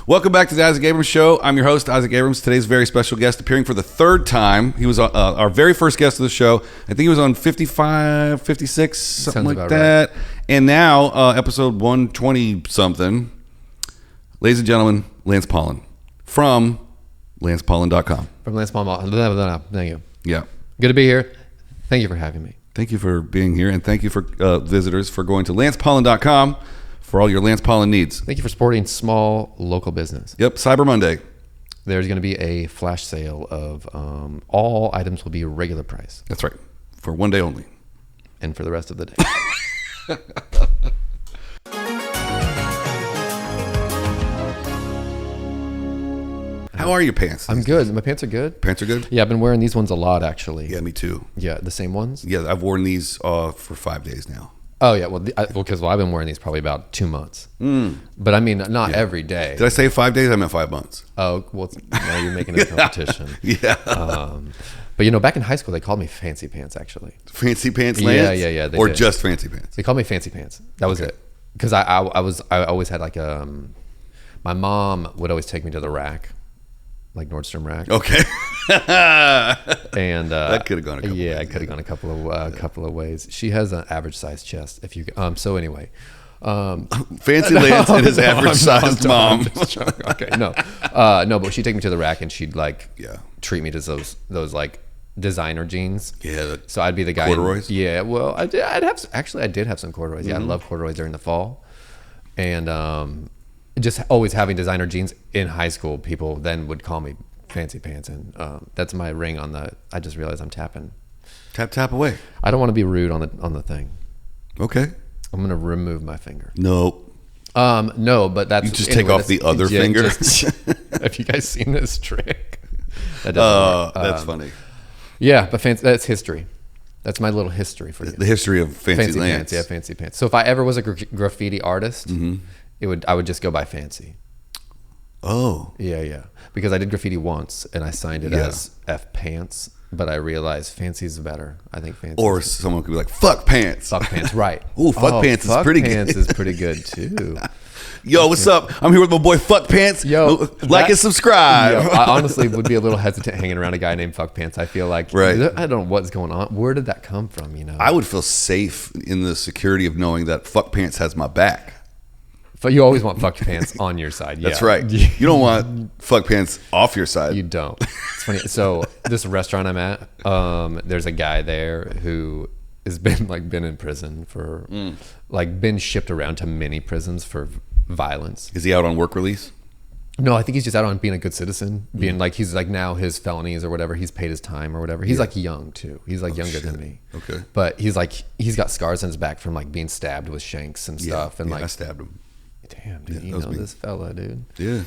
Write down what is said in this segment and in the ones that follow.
Welcome back to the Isaac Abrams Show. I'm your host, Isaac Abrams. Today's very special guest appearing for the third time. He was our very first guest of the show. I think he was on 55, 56, something like that. Right. And now, episode 120-something. Ladies and gentlemen, Lance Paullin from lancepaullin.com. From lancepaullin. Thank you. Yeah. Good to be here. Thank you for having me. Thank you for being here, and thank you for visitors for going to lancepaullin.com for all your Lance Paullin needs. Thank you for supporting small local business. Yep, Cyber Monday. There's going to be a flash sale of all items will be regular price. That's right, for one day only. And for the rest of the day. How are your pants? I'm good. My pants are good. Pants are good? Yeah, I've been wearing these ones a lot, actually. Yeah, me too. Yeah, the same ones? Yeah, I've worn these for 5 days now. Oh, yeah. Well, because I've been wearing these probably about 2 months. But I mean, not every day. Did I say 5 days? I meant 5 months. Oh, well, now you're making a competition. Yeah. But, you know, back in high school, they called me Fancy Pants, actually. Fancy Pants Lance? Yeah. Or did. Just Fancy Pants? They called me Fancy Pants. That was it. Because I always had like my mom would always take me to the rack, like Nordstrom rack. Okay. And that could have gone a couple ways. Yeah, it could have gone a couple of ways. She has an average size chest. If you so anyway. Fancy Lance and his average sized mom. Okay, no, but she'd take me to the rack and she'd treat me to those like designer jeans. Yeah. So I'd be the guy. Corduroys? Yeah. Well, I did have some corduroys. Yeah, I love corduroys during the fall, and just always having designer jeans in high school. People then would call me Fancy Pants, and that's my ring on the. I just realized I'm tapping. Tap away. I don't want to be rude on the thing. Okay. I'm gonna remove my finger. Nope. No, but that's you just take off the other finger. Have you guys seen this trick? That doesn't work. That's funny. Yeah, but that's history. That's my little history for you. The history of Fancy Lance. Pants, yeah, Fancy Pants. So if I ever was a graffiti artist, I would just go by Fancy. Oh. Yeah. Because I did graffiti once and I signed it as F Pants, but I realized Fancy's better. I think Fancy. Or someone could be like, fuck pants. Fuck Pants, right. Ooh, fuck pants is pretty good. Fuck Pants is pretty good too. Yo, what's up? I'm here with my boy Fuck Pants. Yo, like and subscribe. Yo, I honestly would be a little hesitant hanging around a guy named Fuck Pants. I feel like, I don't know what's going on. Where did that come from? You know, I would feel safe in the security of knowing that Fuck Pants has my back. But you always want Fuck Pants on your side. Yeah. That's right. You don't want Fuck Pants off your side. You don't. It's funny. So this restaurant I'm at, there's a guy there who has been in prison for been shipped around to many prisons for violence. Is he out on work release? No, I think he's just out on being a good citizen, being he's now his felonies or whatever, he's paid his time or whatever. He's young too. He's younger than me. Okay. But he's got scars on his back from being stabbed with shanks and stuff. And I stabbed him. Damn, dude, you know this fella, dude. Yeah.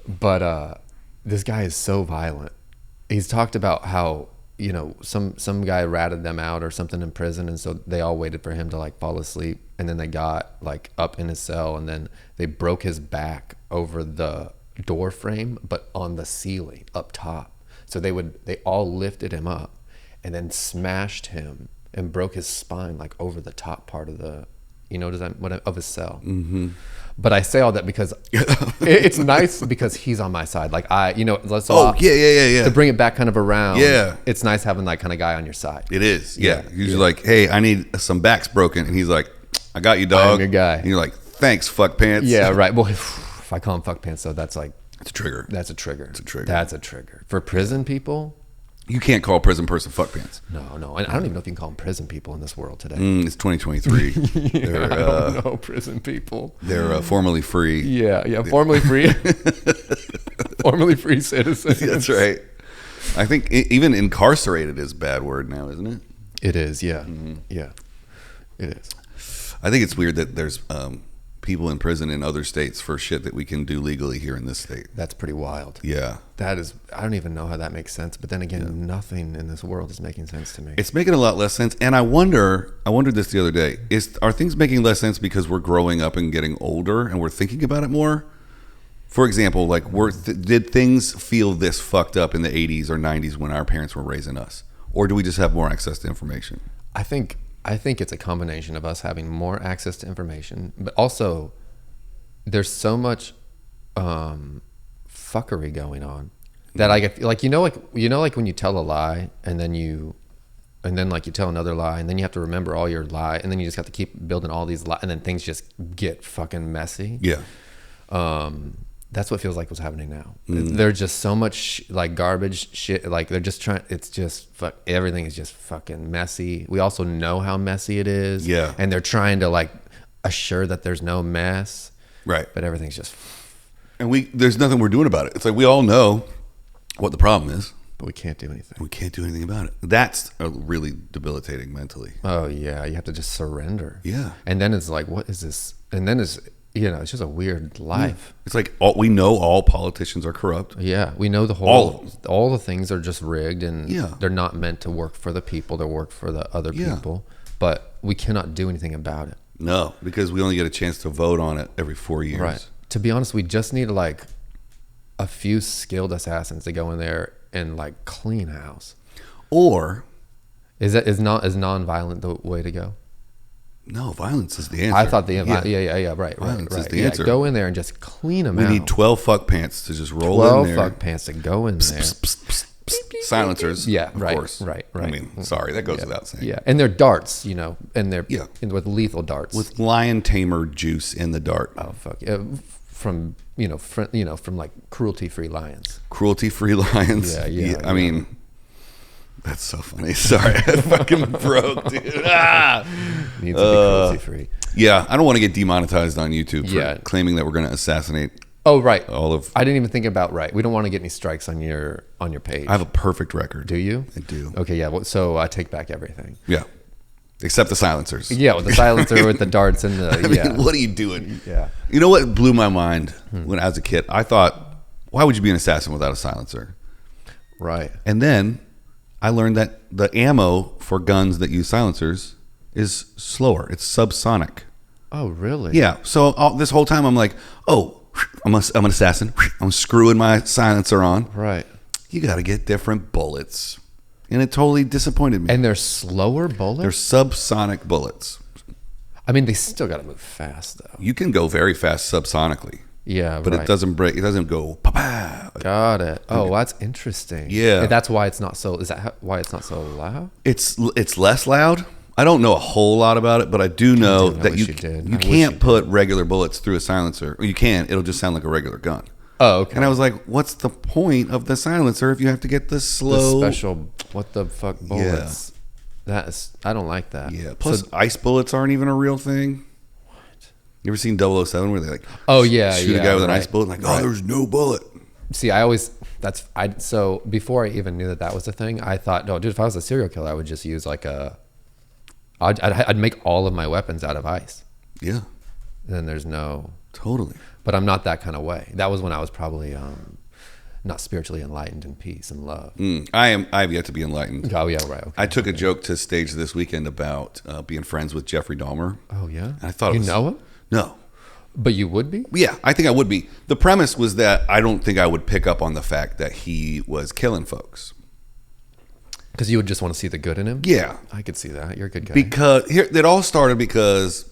But this guy is so violent. He's talked about how, you know, some guy ratted them out or something in prison, and so they all waited for him to fall asleep, and then they got up in his cell, and then they broke his back over the door frame, but on the ceiling up top. So they all lifted him up and then smashed him and broke his spine over the top part of the, of his cell. Mm-hmm. But I say all that because it's nice because he's on my side. Let's yeah. To bring it back kind of around. Yeah. It's nice having that kind of guy on your side. It is. Yeah. Usually like, hey, I need some backs broken. And he's like, I got you, dog. I'm your guy. And you're like, thanks, Fuck Pants. Yeah, right. Well, if I call him Fuck Pants, though, that's it's a trigger. That's a trigger. It's a trigger. That's a trigger. For prison people, you can't call a prison person Fuck Pants. No. And I don't even know if you can call them prison people in this world today. It's 2023. I don't know prison people. They're formerly free. Yeah, formerly free. Formerly free citizens. That's right. I think even incarcerated is a bad word now, isn't it? It is, yeah. Mm-hmm. Yeah, it is. I think it's weird that there's people in prison in other states for shit that we can do legally here in this state. That's pretty wild. Yeah. That is, I don't even know how that makes sense. But then again, nothing in this world is making sense to me. It's making a lot less sense. And I wondered this the other day, are things making less sense because we're growing up and getting older and we're thinking about it more? For example, did things feel this fucked up in the 80s or 90s when our parents were raising us? Or do we just have more access to information? I think it's a combination of us having more access to information, but also there's so much fuckery going on that I get like like when you tell a lie and then like you tell another lie and then you have to remember all your lie and then you just have to keep building all these lies and then things just get fucking messy. Yeah. That's what feels like what's happening now. There's just so much like garbage shit. Like they're just trying. It's just everything is just fucking messy. We also know how messy it is. Yeah. And they're trying to like assure that there's no mess. Right. But everything's just. And there's nothing we're doing about it. It's like we all know what the problem is, but we can't do anything. We can't do anything about it. That's really debilitating mentally. Oh yeah, you have to just surrender. Yeah. And then it's like, what is this? And then it's it's just a weird life. It's like we know all politicians are corrupt. Yeah, we know all the things are just rigged, and they're not meant to work for the people. They work for the other people. But we cannot do anything about it. No, because we only get a chance to vote on it every 4 years. Right. To be honest, we just need like a few skilled assassins to go in there and like clean house. Or is nonviolent the way to go? No, violence is the answer. I thought right. Violence is the answer. Go in there and just clean them out. We need 12 fuck pants to just roll in there. 12 fuck pants to go in there. Silencers. Yeah, of course. Right. I mean, sorry, that goes without saying. Yeah, and they're darts, and they're with lethal darts. With lion tamer juice in the dart. Oh, fuck. From like cruelty-free lions. Cruelty-free lions? Yeah. I mean... That's so funny. Sorry, I fucking broke, dude. Needs to be cruelty free. Yeah, I don't want to get demonetized on YouTube for claiming that we're going to assassinate. Oh, right. I didn't even think about right. We don't want to get any strikes on your page. I have a perfect record. Do you? I do. Okay, yeah. Well, so I take back everything. Yeah, except the silencers. Yeah, with the silencer, with the darts and the. I mean, what are you doing? Yeah. You know what blew my mind when I was a kid? I thought, why would you be an assassin without a silencer? Right. And then I learned that the ammo for guns that use silencers is slower. It's subsonic. Oh, really? Yeah. So this whole time I'm like, oh, I'm an assassin. I'm screwing my silencer on. Right. You got to get different bullets. And it totally disappointed me. And they're slower bullets? They're subsonic bullets. I mean, they still got to move fast, though. You can go very fast subsonically. Yeah, but it doesn't break. It doesn't go pa-pa. Got it. Oh, that's interesting. Yeah, that's why it's not so. Is that why it's not so loud? It's less loud. I don't know a whole lot about it, but I do know that you can't put regular bullets through a silencer. Or you can. It'll just sound like a regular gun. Oh, okay. And I was like, what's the point of the silencer if you have to get the slow, the special, what the fuck bullets? Yeah. I don't like that. Yeah. Plus, ice bullets aren't even a real thing. You ever seen 007 where they shoot a guy with an ice bullet? Like, there's no bullet. See, so before I even knew that was a thing, I thought, no, dude, if I was a serial killer, I would just use like I'd make all of my weapons out of ice. Yeah. And then there's no. Totally. But I'm not that kind of way. That was when I was probably not spiritually enlightened in peace and love. I have yet to be enlightened. Oh, yeah, right. Okay. I took a joke to stage this weekend about being friends with Jeffrey Dahmer. Oh, yeah? And I thought you know him? No. But you would be? Yeah, I think I would be. The premise was that I don't think I would pick up on the fact that he was killing folks. Because you would just want to see the good in him? Yeah. I could see that. You're a good guy. Because it all started because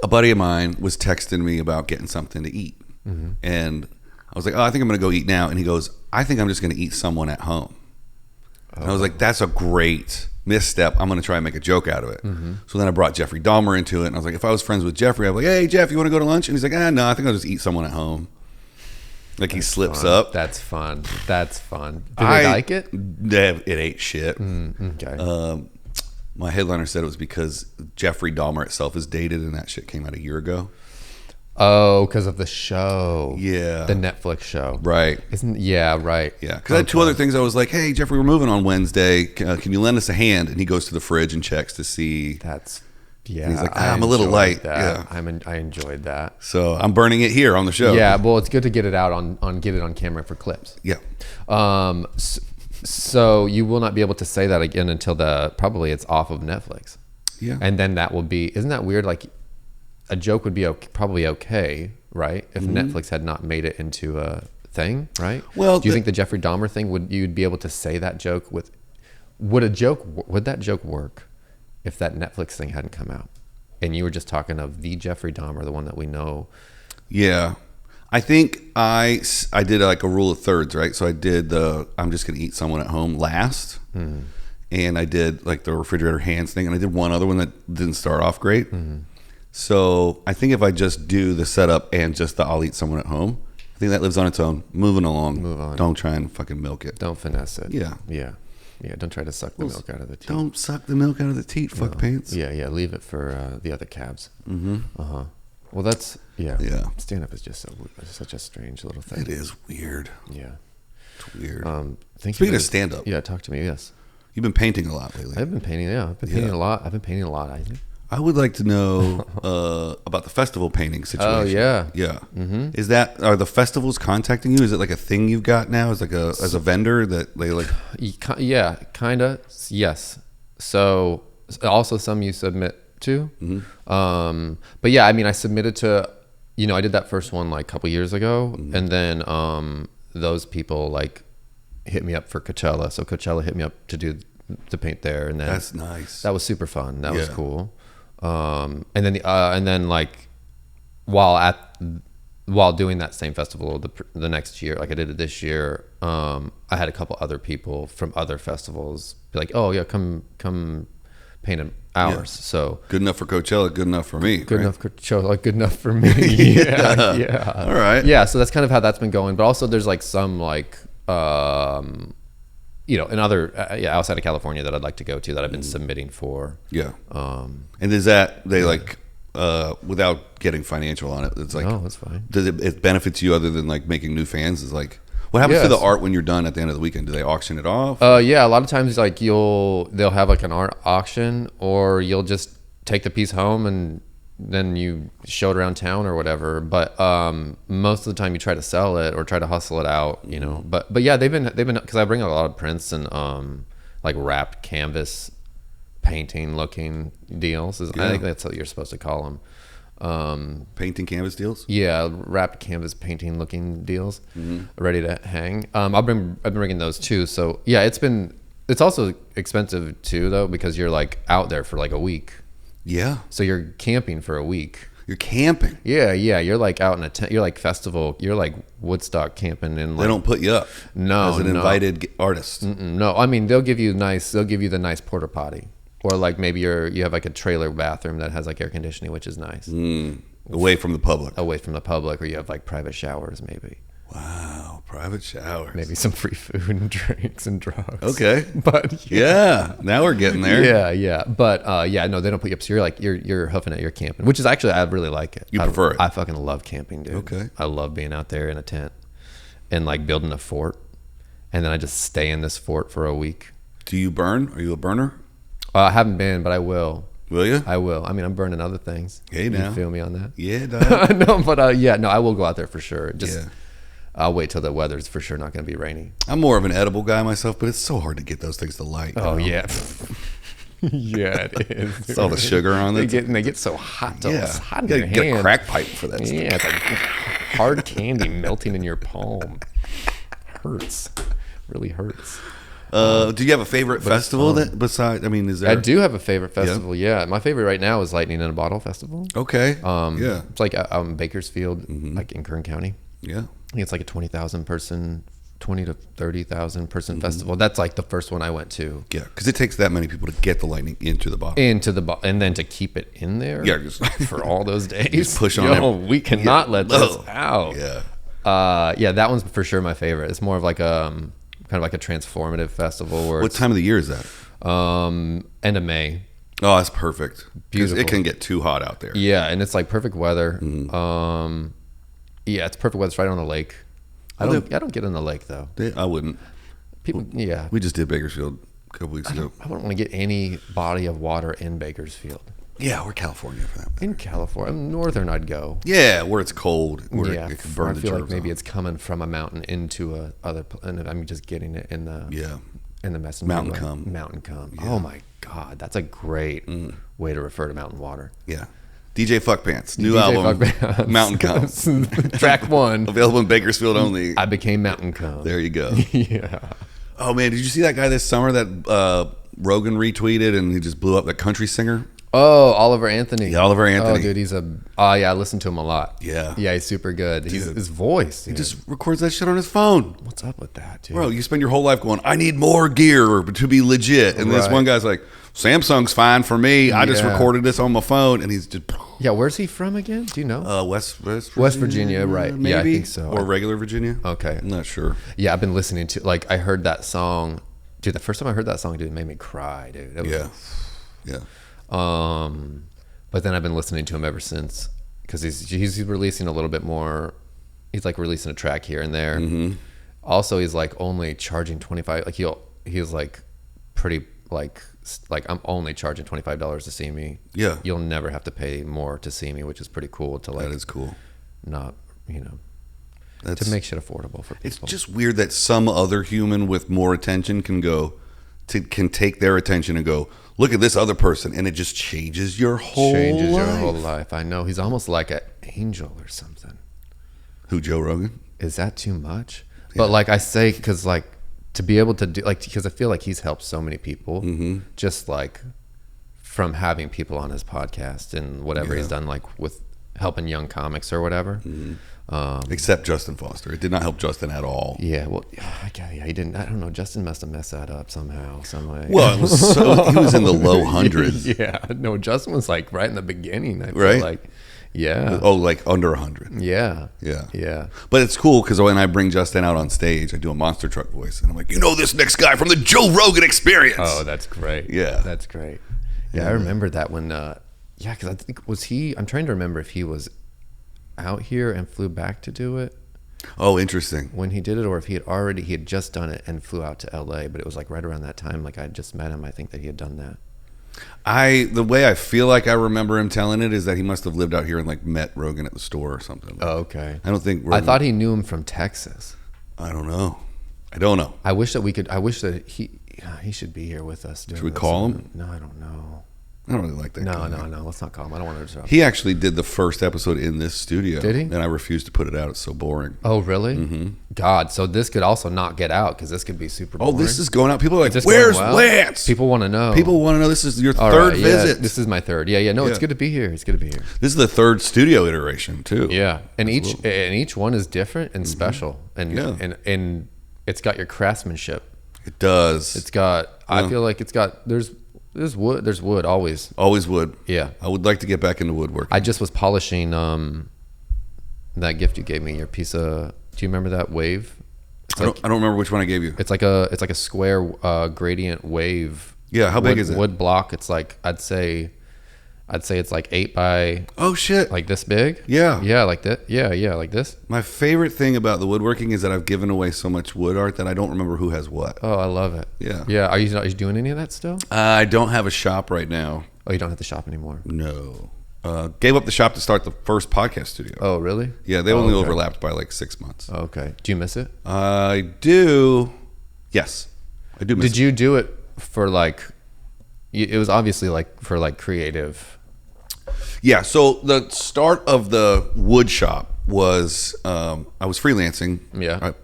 a buddy of mine was texting me about getting something to eat. Mm-hmm. And I was like, I think I'm going to go eat now. And he goes, I think I'm just going to eat someone at home. And I was like, that's a great misstep. I'm going to try and make a joke out of it. Mm-hmm. So then I brought Jeffrey Dahmer into it. And I was like, if I was friends with Jeffrey, I'd be like, hey, Jeff, you want to go to lunch? And he's like, no, I think I'll just eat someone at home. Like, he slips up. That's fun. That's fun. Did they like it? It ate shit. Okay. My headliner said it was because Jeffrey Dahmer itself is dated, and that shit came out a year ago. Oh, because of the show. Yeah. The Netflix show. Right. Yeah, right. Yeah. Because I had two other things. I was like, hey, Jeffrey, we're moving on Wednesday. Can you lend us a hand? And he goes to the fridge and checks to see. Yeah. And he's like, I'm a little light. That. Yeah. I enjoyed that. So I'm burning it here on the show. Yeah. Well, it's good to get it out get it on camera for clips. Yeah. So you will not be able to say that again until probably it's off of Netflix. Yeah. And then that will be, isn't that weird? Like, a joke would be probably okay, right? If Netflix had not made it into a thing, right? Well, do you think the Jeffrey Dahmer thing you'd be able to say that joke would that joke work if that Netflix thing hadn't come out and you were just talking of the Jeffrey Dahmer, the one that we know? Yeah. I think I did like a rule of thirds, right? So I did I'm just going to eat someone at home last. Mm. And I did like the refrigerator hands thing. And I did one other one that didn't start off great. Mm-hmm. So I think if I just do the setup and just the I'll eat someone at home, I think that lives on its own. Moving along. Move on. Don't try and fucking milk it. Don't finesse it. Yeah. Yeah. Yeah, don't try to suck the milk out of the teat. Don't suck the milk out of the teat, fuck pants. Yeah, yeah, leave it for the other cabs. Mm-hmm. Uh-huh. Well, that's, yeah. Stand-up is just such a strange little thing. It is weird. Yeah. It's weird. Speaking of stand-up. Yeah, talk to me, yes. You've been painting a lot lately. I've been painting, I've been painting a lot, I think. I would like to know about the festival painting situation. Oh, yeah. Yeah. Mm-hmm. Are the festivals contacting you? Is it like a thing you've got now as a vendor that they like? Yeah, kind of. Yes. So also some you submit to. Mm-hmm. But yeah, I mean, I submitted to, I did that first one like a couple years ago. Mm-hmm. And then those people like hit me up for Coachella. So Coachella hit me up to paint there. And then that's nice. That was super fun. That was cool. And then like while doing that same festival the next year, like I did it this year, I had a couple other people from other festivals be like, oh yeah, come paint ours. Yeah. So good enough for Coachella, good enough for me. Good enough for Coachella, good enough for me. Yeah. All right. Yeah. So that's kind of how that's been going. But also there's like some like, in other outside of California that I'd like to go to that I've been submitting for. Yeah. And is that they like without getting financial on it? It's like, no, that's fine. Does it benefits you other than like making new fans? Is like what happens to the art when you're done at the end of the weekend? Do they auction it off? Yeah, a lot of times like they'll have like an art auction, or you'll just take the piece home and then you show it around town or whatever. But most of the time you try to sell it or try to hustle it out, But yeah, they've been because I bring a lot of prints and like wrapped canvas painting looking deals. I think that's what you're supposed to call them. Painting canvas deals. Yeah, wrapped canvas painting looking deals, ready to hang. I've been bringing those too. So yeah, it's also expensive too though, because you're like out there for like a week. Yeah. So you're camping for a week. You're camping. Yeah. You're like out in a tent. You're like festival. You're like Woodstock camping in. Like, they don't put you up. No, as an invited artist. No, I mean they'll give you the nice porta potty, or like maybe you have like a trailer bathroom that has like air conditioning, which is nice. Away from the public. Or you have like private showers maybe. Wow, private showers. Maybe some free food and drinks and drugs. Okay. But yeah, now we're getting there. Yeah. But no, they don't put you up. So you're hoofing it, you're camping, which is actually, I really like it. You prefer it? I fucking love camping, dude. Okay. I love being out there in a tent and like building a fort. And then I just stay in this fort for a week. Do you burn? Are you a burner? I haven't been, but I will. Will you? I will. I mean, I'm burning other things. Hey, now. You feel me on that? Yeah, dog. No, but I will go out there for sure. I'll wait till the weather's for sure not going to be rainy. I'm more of an edible guy myself, but it's so hard to get those things to light. Oh, yeah. Yeah, it is. It's all the sugar on it. They get so hot. It's hot in you your gotta hand. get a crack pipe for that stuff. Yeah, it's like hard candy melting in your palm. Hurts. Really hurts. Do you have a favorite festival is there? I do have a favorite festival. Yeah. My favorite right now is Lightning in a Bottle Festival. Okay. It's like out in Bakersfield, like in Kern County. Yeah. I think it's like a 20,000 to 30,000 person festival. That's like the first one I went to. Yeah, because it takes that many people to get the lightning into the bottle. And then to keep it in there. Yeah, just for all those days. Just push on. We cannot let this out. Yeah. That one's for sure my favorite. It's more of like kind of like a transformative festival. What time of the year is that? End of May. Oh, that's perfect. Beautiful. It can get too hot out there. Yeah, and it's like perfect weather. Yeah, it's perfect weather. It's right on the lake. I don't get in the lake though. I wouldn't. We just did Bakersfield a couple weeks ago. I wouldn't want to get any body of water in Bakersfield. Yeah, we're California for that. In California, northern, I'd go. Yeah, where it's cold, where it can burn I the feel like germs maybe off. it's coming from a mountain into and I'm just getting it in the messenger. Mountain cum. Mountain cum. Yeah. Oh my God, that's a great way to refer to mountain water. Yeah. DJ Fuck Pants, new album, Mountain Cum. Track 1. Available in Bakersfield only. I became Mountain Cum. There you go. Yeah. Oh man, did you see that guy this summer that Rogan retweeted and he just blew up, that country singer? Oh, Oliver Anthony. Yeah, Oliver Anthony. Oh, dude, he's a... Oh, yeah, I listen to him a lot. Yeah. Yeah, he's super good. His voice. He just records that shit on his phone. What's up with that, dude? Bro, you spend your whole life going, I need more gear to be legit. And this one guy's like, Samsung's fine for me. I just recorded this on my phone. And he's just... Yeah, where's he from again? Do you know? West Virginia, right. Maybe? Yeah, I think so. Or regular Virginia. Okay. I'm not sure. Yeah, I've been listening to... Like, I heard that song... Dude, the first time I heard that song, dude, it made me cry, dude. It was, yeah. But then I've been listening to him ever since because he's releasing a little bit more. He's like releasing a track here and there. Mm-hmm. Also, he's like only charging $25. Like he's like pretty like I'm only charging $25 to see me. Yeah, you'll never have to pay more to see me, which is pretty cool. To like that is cool. Not to make shit affordable for people. It's just weird that some other human with more attention can take their attention and go, look at this other person, and it just changes your whole life. I know. He's almost like an angel or something. Who, Joe Rogan? Is that too much? Yeah. But like I say, because like to be able to do because I feel like he's helped so many people, just like from having people on his podcast and whatever he's done, like with helping young comics or whatever. Except Justin Foster. It did not help Justin at all. Yeah, well, he didn't. I don't know. Justin must have messed that up somehow, some way. Well, he was in the low hundreds. Yeah, no, Justin was like right in the beginning. I feel right? like, yeah. Oh, like under 100. Yeah. Yeah. But it's cool because when I bring Justin out on stage, I do a monster truck voice, and I'm like, this next guy from the Joe Rogan Experience. Oh, that's great. Yeah, that's great. Yeah, I remember that when. Because I think I'm trying to remember if he was out here and flew back to do it. Oh, interesting. When he did it, or if he had just done it and flew out to LA, but it was like right around that time. Like I just met him. I think that he had done that. The way I feel like I remember him telling it is that he must have lived out here and like met Rogan at the store or something. Oh, okay. I don't think I thought he knew him from Texas. I don't know. I wish that he should be here with us. Should we call him? No, I don't know. I don't really like that guy. No. Let's not call him. I don't want to disrupt. He actually did the first episode in this studio. Did he? And I refused to put it out. It's so boring. Oh, really? Mm-hmm. God, so this could also not get out because this could be super boring. Oh, this is going out. People are like, where's Lance? People want to know. This is your third visit. Yeah, this is my third. Yeah. No, it's good to be here. It's good to be here. This is the third studio iteration, too. Yeah. And each one is different and special. And it's got your craftsmanship. It does. It's got, I feel like it's got, there's wood always. Always wood. Yeah. I would like to get back into woodworking. I just was polishing that gift you gave me, your piece of, do you remember that wave? I don't remember which one I gave you. It's like a square gradient wave. Yeah, how big is it? Wood block. It's like I'd say it's like 8 by. Oh shit! Like this big? Yeah. Yeah, like that. Yeah, like this. My favorite thing about the woodworking is that I've given away so much wood art that I don't remember who has what. Oh, I love it. Yeah. Yeah. Are you doing any of that still? I don't have a shop right now. Oh, you don't have the shop anymore? No. Gave up the shop to start the first podcast studio. Oh, really? Yeah, they only overlapped by like 6 months. Okay. Do you miss it? I do. Yes, I do miss it. Did you do it for like? It was obviously like for like creative. Yeah, so the start of the wood shop was I was freelancing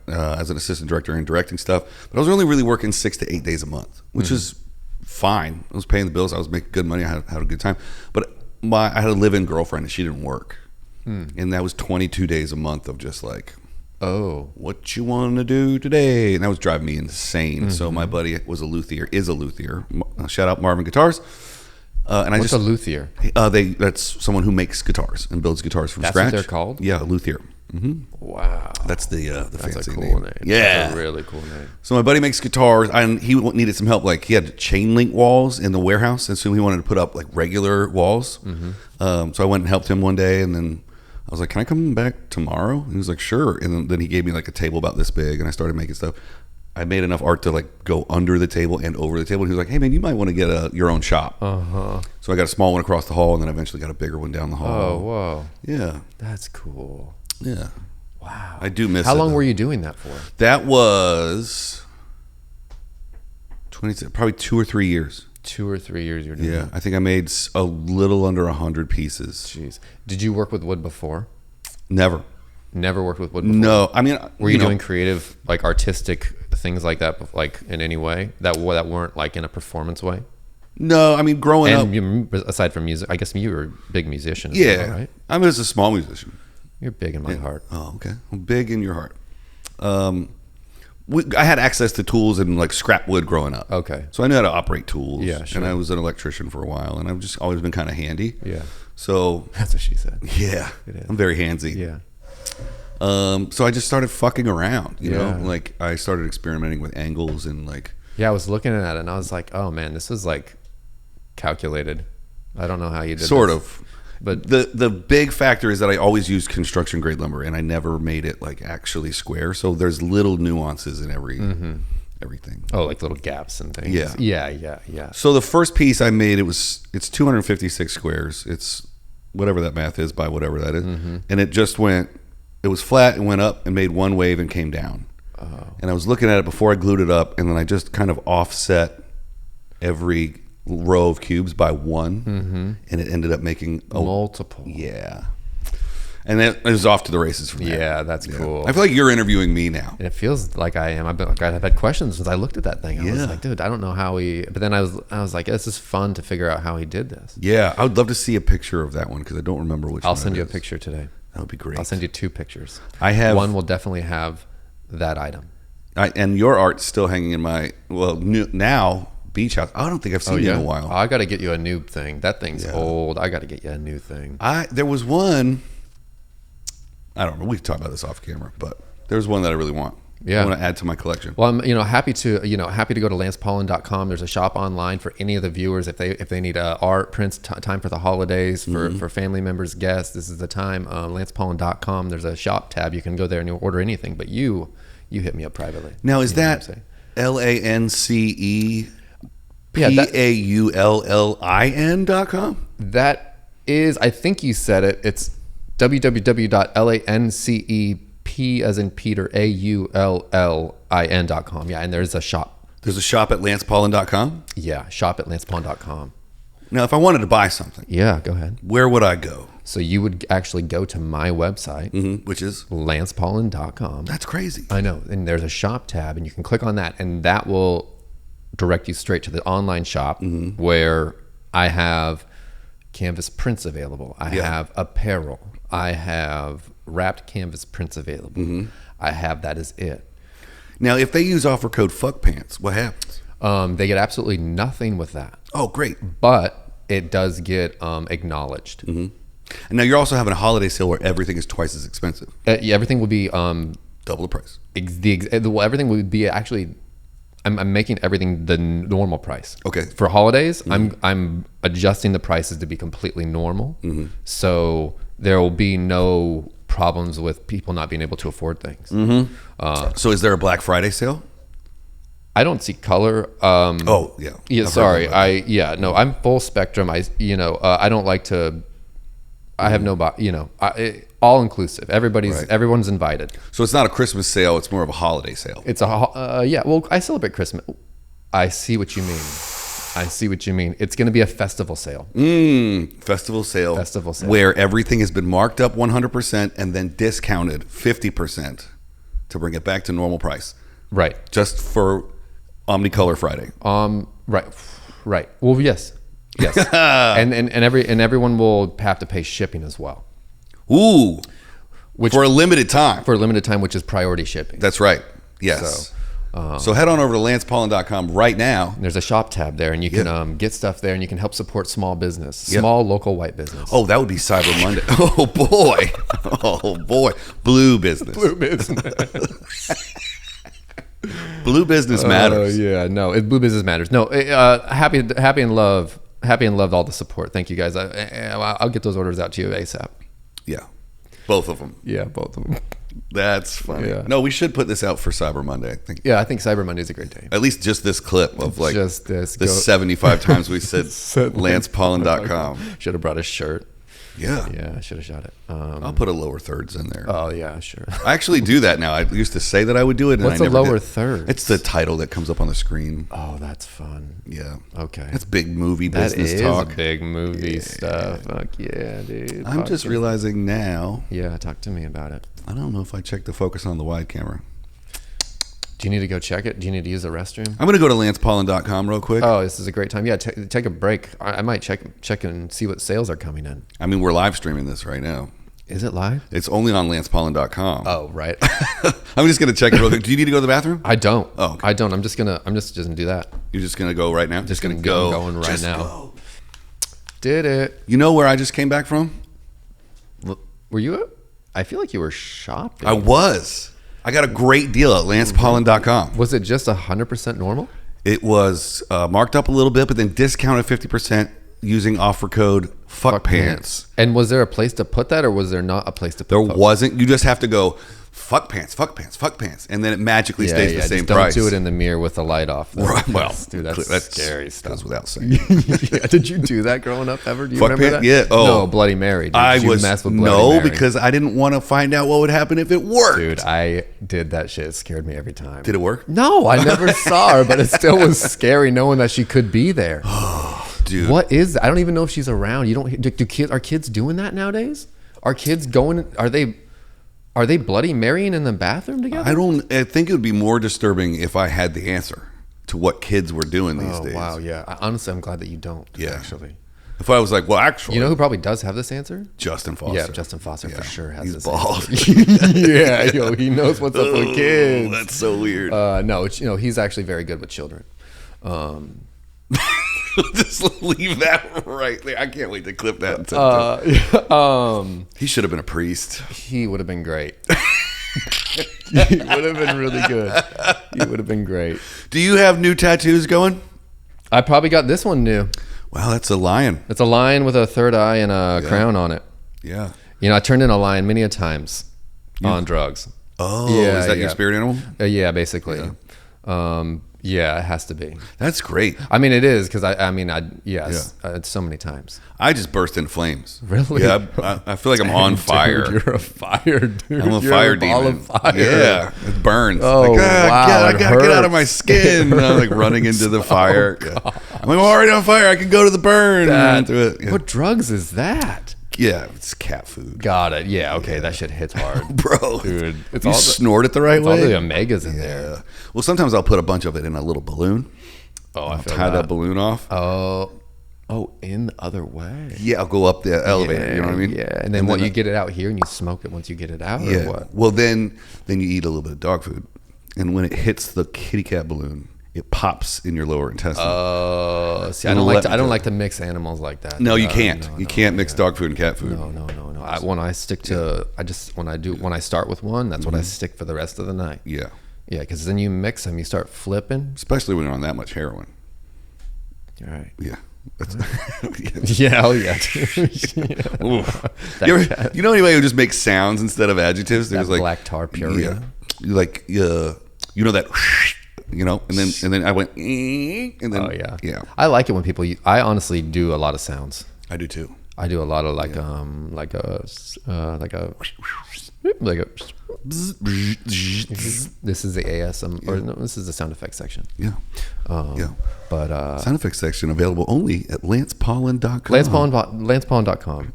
as an assistant director and directing stuff, but I was only really working 6 to 8 days a month, which is fine. I was paying the bills. I was making good money. I had a good time. But I had a live-in girlfriend and she didn't work. And that was 22 days a month of just like, what you want to do today? And that was driving me insane. So my buddy is a luthier. Shout out Marvin Guitars. What's a luthier? That's someone who makes guitars and builds guitars from scratch. That's what they're called? Yeah, a luthier. Mm-hmm. Wow. That's the fancy That's a cool name. Yeah. That's a really cool name. So my buddy makes guitars and he needed some help. Like he had chain link walls in the warehouse, and so he wanted to put up like regular walls. So I went and helped him one day, and then I was like, can I come back tomorrow? And he was like, sure. And then he gave me like a table about this big, and I started making stuff. I made enough art to like go under the table and over the table. And he was like, hey man, you might want to get your own shop. So I got a small one across the hall, and then eventually got a bigger one down the hall. Oh, whoa. Yeah. That's cool. Yeah. Wow. I do miss it. How long were you doing that for? That was probably 2 or 3 years. 2 or 3 years you were doing that? I think I made a little under 100 pieces. Jeez. Did you work with wood before? Never worked with wood before? No. I mean, were you doing creative, like artistic things like that, like in any way that weren't like in a performance way? No, I mean, growing up. Aside from music, I guess you were a big musician as Yeah. well, right? I'm just a small musician. You're big in my heart. Oh, okay. I'm big in your heart. I had access to tools and like scrap wood growing up. Okay. So I knew how to operate tools. Yeah, sure. And I was an electrician for a while, and I've just always been kind of handy. Yeah. So That's what she said. yeah, It is. I'm very handsy. Yeah. So I just started fucking around, you know, Yeah. like I started experimenting with angles and like. Yeah, I was looking at it and I was like, oh man, this is like calculated. I don't know how you did Sort this. of. But The big factor is that I always used construction grade lumber, and I never made it like actually square. So there's little nuances in everything. oh, like little gaps and things. Yeah. Yeah. So the first piece I made, it's 256 squares. It's whatever that math is by whatever that is. And it just went, it was flat and went up and made one wave and came down. And I was looking at it before I glued it up, and then I just kind of offset every row of cubes by one, and it ended up making Multiple. Yeah. And then it was off to the races from there. Yeah, that's cool. I feel like you're interviewing me now. And it feels like I am. I've had questions since I looked at that thing. I was Yeah. like, dude, I don't know how he. But then I was like, this is fun to figure out how he did this. Yeah, I would love to see a picture of that one because I don't remember which one. I'll send it you a is. picture today. That would be great. I'll send you 2 pictures. I have One will definitely have that item. and your art's still hanging in my now beach house. I don't think I've seen it in a while. I got to get you a new thing. That thing's old. I got to get you a new thing. There was one. I don't know. We can talk about this off camera, but there's one that I really want. Yeah. I want to add to my collection. Well, I'm happy to go to lancepaullin.com. There's a shop online for any of the viewers if they need art, prints, time for the holidays, for family members, guests. This is the time. lancepaullin.com. There's a shop tab. You can go there and you'll order anything. But you hit me up privately. Now is that LANCEPAULLIN.com? That is, I think you said it. It's www.lancep as in Peter AULLIN.com. Yeah, and there's a shop. There's a shop at lancepaullin.com? Yeah, shop at lancepaullin.com. Now, if I wanted to buy something, Yeah, go ahead. where would I go? So you would actually go to my website, Which is? lancepaullin.com. That's crazy. I know. And there's a shop tab, and you can click on that, and that will direct you straight to the online shop where I have canvas prints available. I have apparel. I have wrapped canvas prints available. I have That Is It. Now, if they use offer code FUCKPANTS, what happens? They get absolutely nothing with that, Oh, great. but it does get acknowledged. And now you're also having a holiday sale where everything is twice as expensive. Yeah, everything will be Double the price. everything would be actually. I'm making everything the normal price. Okay. For holidays, I'm adjusting the prices to be completely normal. So there will be no problems with people not being able to afford things. So is there a Black Friday sale? I don't see color. Oh, yeah. Yeah, I've sorry. heard that. I'm full spectrum. I don't like to. I have no, all inclusive. Everyone's invited. So it's not a Christmas sale. It's more of a holiday sale. It's well, I celebrate Christmas. I see what you mean. It's going to be a festival sale. Festival sale. Festival sale. Where everything has been marked up 100% and then discounted 50% to bring it back to normal price. Right. Just for Omnicolor Friday. Right. Well, yes. and everyone will have to pay shipping as well. Ooh. For a limited time. For a limited time, which is priority shipping. That's right. Yes. So head on over to lancepaullin.com right now. There's a shop tab there, and you can get stuff there, and you can help support small business, small local white business. Oh, that would be Cyber Monday. Oh boy. Blue business. Blue business matters. Blue business matters. No, happy and love all the support. Thank you guys. I'll get those orders out to you ASAP. Yeah, both of them. Yeah, both of them. That's funny. Yeah. No, we should put this out for Cyber Monday, I think. Yeah, I think Cyber Monday is a great day. At least just this clip of like just this. The 75 times we said lancepaullin.com. Should have brought a shirt. Yeah, I should have shot it. I'll put a lower thirds in there. Oh yeah, sure. I actually do that now. I used to say that I would do it, and What's I never a lower did. third? It's the title that comes up on the screen. Oh, that's fun. Yeah. Okay. That's big movie That business is talk. big movie stuff. Fuck yeah, dude. I'm just realizing now. Yeah, talk to me about it. I don't know if I checked the focus on the wide camera. Do you need to go check it? Do you need to use the restroom? I'm going to go to lancepaullin.com real quick. Oh, this is a great time. Yeah, take a break. I might check and see what sales are coming in. I mean, we're live streaming this right now. Is it live? It's only on lancepaullin.com. Oh, right. I'm just going to check it real quick. Do you need to go to the bathroom? I don't. Oh, okay. I don't. I'm just gonna do that. You're just going to go right now? Just gonna go. I'm going right just now. Go. Did it. You know where I just came back from? Were you? I feel like you were shopping. I was. I got a great deal at lancepaullin.com. Was it just 100% normal? It was marked up a little bit, but then discounted 50% using offer code FUCKPANTS. And was there a place to put that, or was there not a place to put There wasn't. You just have to go, fuck pants, fuck pants, fuck pants. And then it magically stays the same just price. Don't do it in the mirror with the light off. Though. Right. Well, dude, that's scary stuff. Goes without saying. Yeah. Did you do that growing up ever? Do you Fuck remember pants? that? Yeah. Oh. No, Bloody Mary. Did you mess with Bloody Mary? Because I didn't want to find out what would happen if it worked. Dude, I did that shit. It scared me every time. Did it work? No, I never saw her, but it still was scary knowing that she could be there. Dude. What is that? I don't even know if she's around. You don't do kids are kids doing that nowadays? Are kids going are they Bloody Marying in the bathroom together? I think it would be more disturbing if I had the answer to what kids were doing these days. Wow, yeah. Honestly, I'm glad that you don't. Yeah. Actually. If I was like, well, actually, You know who probably does have this answer? Justin Foster. Yeah, Justin Foster for sure has He's this bald. answer. Yeah, yo, he knows what's up with kids. That's so weird. No, he's actually very good with children. Just leave that right there. I can't wait to clip that. He should have been a priest. He would have been great. He would have been really good. He would have been great. Do you have new tattoos going? I probably got this one new. Wow, that's a lion. It's a lion with a third eye and a crown on it. Yeah. You know, I turned in a lion many a times on drugs. Oh, is that your spirit animal? Yeah, basically. Yeah, it has to be. That's great. I mean, it is because it's so many times. I just burst into flames. Really? Yeah, I feel like I'm on fire. Dude, you're a fire dude. I'm a You're fire a ball demon. of fire. Yeah, it burns. Oh, like, wow, I gotta get out of my skin. And I'm like running into the fire. Yeah. I'm like, I'm already on fire. I can go to the burn. Yeah. What drugs is that? Yeah, it's cat food. Got it. Yeah, okay, that shit hits hard. Bro, dude. It's you snort it the right way. All the omegas in there. Well, sometimes I'll put a bunch of it in a little balloon. Oh, I feel tie that balloon off. Oh, in the other way. Yeah, I'll go up the elevator. You know what I mean? Yeah, and then you get it out here and you smoke it once you get it out. Yeah. Or what? Well, then you eat a little bit of dog food, and when it hits the kitty cat balloon, it pops in your lower intestine. Oh, see, I don't like to mix animals like that. No, you can't. You can't mix dog food and cat food. No. When I start with one, that's what I stick for the rest of the night. Yeah. Yeah, because then you mix them, you start flipping. Especially when you're on that much heroin. All right. Yeah. Yeah. Oh yeah. You know anybody who just makes sounds instead of adjectives? There's like black tar puree. Yeah. You know that. You know, and then I went, and then yeah. I like it when people. I honestly do a lot of sounds. I do too. I do a lot of like a This is the ASM or no, this is the sound effects section. Yeah. But sound effects section available only at lancepaullin.com. lancepaullin.com.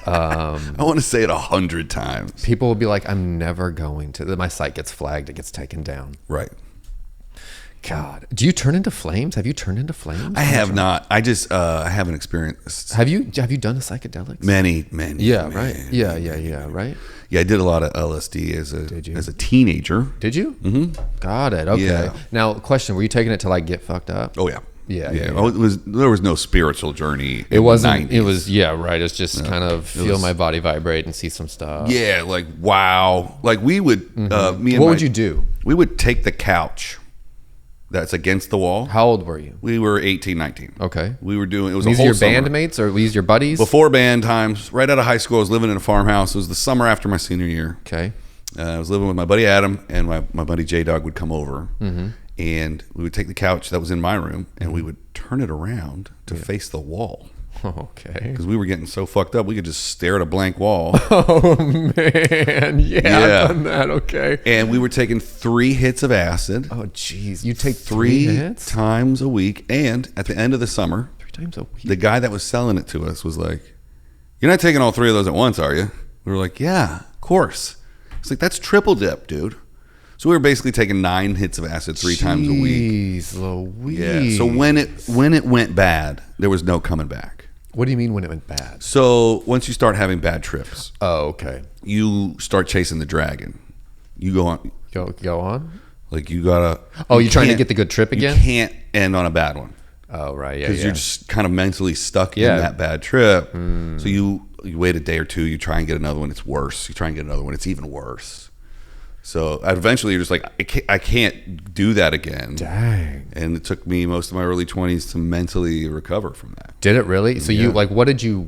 I want to say it 100 times. People will be like, I'm never going to. My site gets flagged. It gets taken down. Right. God, do you turn into flames? Have you turned into flames? I have not. I just I haven't experienced. Have you done a psychedelics? Many. Yeah, right. Yeah, right. Yeah, I did a lot of LSD as a teenager. Did you? Mm-hmm. Got it. Okay. Yeah. Now, question: were you taking it to like get fucked up? Oh yeah. Yeah. Oh, there was no spiritual journey. It wasn't. It was right. It's just kind of feel my body vibrate and see some stuff. Yeah, like wow. Like we would. What would you do? We would take the couch that's against the wall. How old were you? We were 18, 19. Okay. We were doing. It was these a whole your summer. bandmates or these your buddies? Before band times, right out of high school, I was living in a farmhouse. It was the summer after my senior year. Okay. I was living with my buddy Adam, and my buddy J Dog would come over, and we would take the couch that was in my room, and we would turn it around to face the wall. Okay. Because we were getting so fucked up, we could just stare at a blank wall. Oh man, yeah, I've done that. Okay. And we were taking 3 hits of acid. Oh jeez, you take 3 hits? times a week, and at the end of the summer, 3 times a week. the guy that was selling it to us was like, "You're not taking all 3 of those at once, are you?" We were like, "Yeah, of course." It's like, that's triple dip, dude. So we were basically taking 9 hits of acid 3 times a week. Jeez Louise. Yeah. So when it went bad, there was no coming back. What do you mean when it went bad? So once you start having bad trips, Oh, okay. you start chasing the dragon. You go on. Go on. Like you gotta. Oh, you're trying to get the good trip again? You can't end on a bad one. Oh, right. Yeah. Because you're just kind of mentally stuck in that bad trip. So you wait a day or two, you try and get another one, it's worse. You try and get another one, it's even worse. So eventually you're just like, I can't do that again. Dang. And it took me most of my early 20s to mentally recover from that. Did it really? So you like, what did you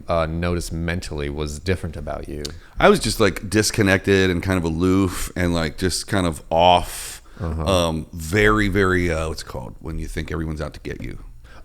notice mentally was different about you? I was just like disconnected and kind of aloof and like just kind of off. Very, very, what's it called when you think everyone's out to get you?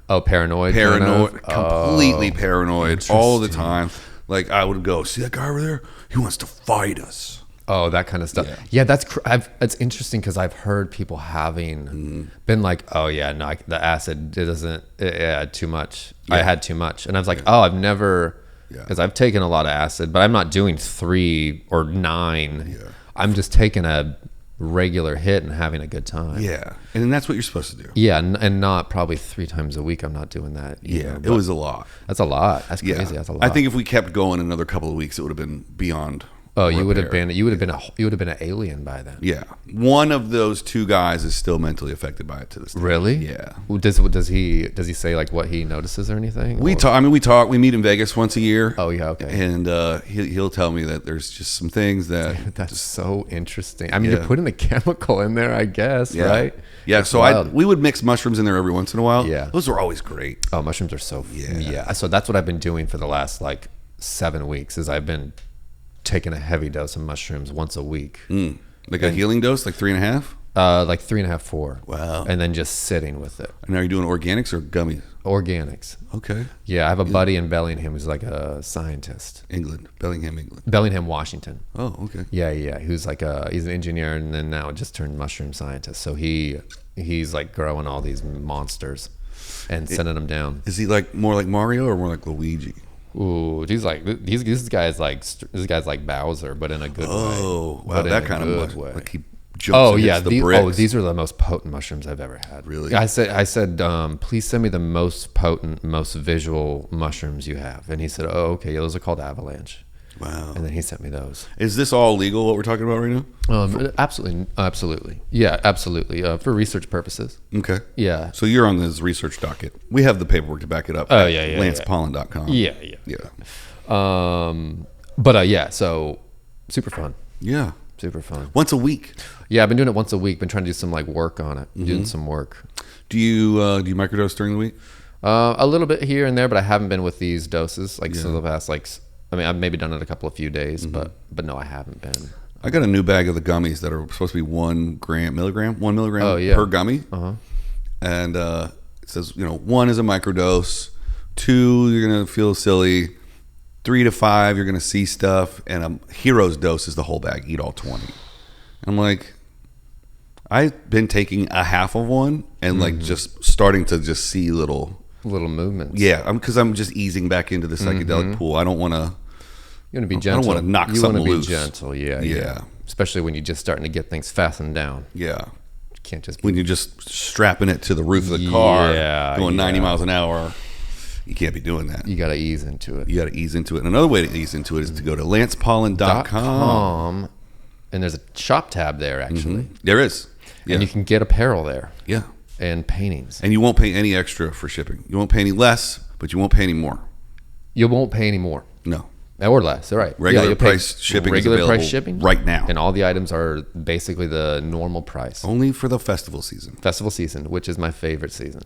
Oh, paranoid. Completely paranoid all the time. Like I would go, see that guy over there? He wants to fight us. Oh, that kind of stuff. Yeah, it's interesting because I've heard people having been like, oh yeah, no, the acid it had too much. I had too much, and I was like, oh, I've never, because I've taken a lot of acid, but I'm not doing 3 or 9. I'm just taking a regular hit and having a good time. Yeah, and that's what you're supposed to do. Yeah, and not probably 3 times a week. I'm not doing that. It was a lot. That's a lot. That's crazy. That's a lot. I think if we kept going another couple of weeks, it would have been beyond. Oh, you would have been an alien by then. Yeah, one of those 2 guys is still mentally affected by it to this day. Really? Yeah. Does he say like what he notices or anything? We talk. I mean, we talk. We meet in Vegas once a year. Oh yeah, okay. And he'll tell me that there's just some things that that's so interesting. I mean, you're putting a chemical in there, I guess, right? Yeah. So we would mix mushrooms in there every once in a while. Yeah. Those are always great. Oh, mushrooms are so yeah. So that's what I've been doing for the last like 7 weeks. Is I've been taking a heavy dose of mushrooms once a week. Like a healing dose, like 3.5? Like 3.5, 4. Wow. And then just sitting with it. And are you doing organics or gummies? Organics. Okay. Yeah, I have a buddy in Bellingham who's like a scientist. Bellingham, England. Bellingham, Washington. Oh, okay. Yeah. Who's like he's an engineer and then now just turned mushroom scientist. So he's like growing all these monsters and sending them down. Is he like more like Mario or more like Luigi? Ooh, this guy's like Bowser, but in a good way. Oh, wow, that kind of way. Like he jumps the bricks. These are the most potent mushrooms I've ever had. Really? I said, please send me the most potent, most visual mushrooms you have. And he said, oh, okay, those are called Avalanche. Wow. And then he sent me those. Is this all legal, what we're talking about right now? Absolutely. Yeah, absolutely. For research purposes. Okay. Yeah. So you're on this research docket. We have the paperwork to back it up. Oh, yeah. LancePaullin.com. Yeah. So super fun. Yeah. Super fun. Once a week. Yeah, I've been doing it once a week. Been trying to do some like work on it. Doing some work. Do you microdose during the week? A little bit here and there, but I haven't been with these doses. Like so the past I've maybe done it a few days, but no, I haven't been. I got a new bag of the gummies that are supposed to be 1 milligram per gummy. And it says, 1 is a microdose, 2 you're gonna feel silly, 3 to 5 you're gonna see stuff, and a hero's dose is the whole bag. Eat all 20. I'm like, I've been taking a half of one and like just starting to just see little movements. Yeah, because I'm just easing back into the psychedelic pool. I don't want to. You want to be gentle. I don't want to knock something loose. You want to be gentle. Yeah. Especially when you're just starting to get things fastened down. Yeah. You can't just. When you're just strapping it to the roof of the car, going 90 miles an hour, you can't be doing that. You got to ease into it. And another way to ease into it is to go to lancepaullin.com. And there's a shop tab there, actually. There is. Yeah. And you can get apparel there. Yeah. And paintings. And you won't pay any extra for shipping. You won't pay any less, but you won't pay any more. You won't pay any more. No. Or less, all right. Regular price shipping is available right now. And all the items are basically the normal price. Only for the festival season. Festival season, which is my favorite season.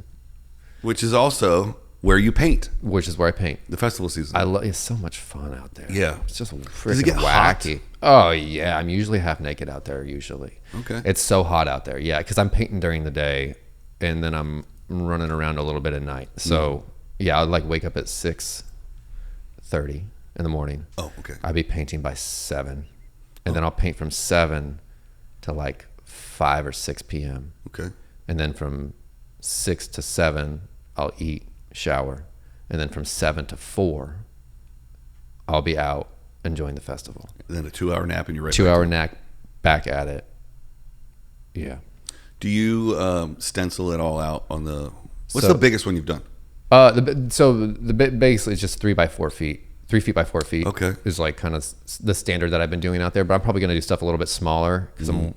Which is also where you paint. Which is where I paint. The festival season. It's so much fun out there. Yeah. It's just freaking Does it get wacky. Hot? Oh, yeah. I'm usually half naked out there, usually. Okay. It's so hot out there. Yeah, because I'm painting during the day, and then I'm running around a little bit at night. So, I'd like wake up at 6:30 in the morning. Oh, okay. I'd be painting by 7. And then I'll paint from 7 to like 5 or 6 p.m. Okay. And then from 6 to 7, I'll eat, shower. And then from 7 to 4, I'll be out enjoying the festival. And then a 2-hour nap and you're ready. 2-hour nap, back at it. Yeah. Do you stencil it all out on the? What's So- the biggest one you've done? Basically it's just 3 by 4 feet. 3 feet by 4 feet. Okay. Is like kind of the standard that I've been doing out there. But I'm probably gonna do stuff a little bit smaller because I'm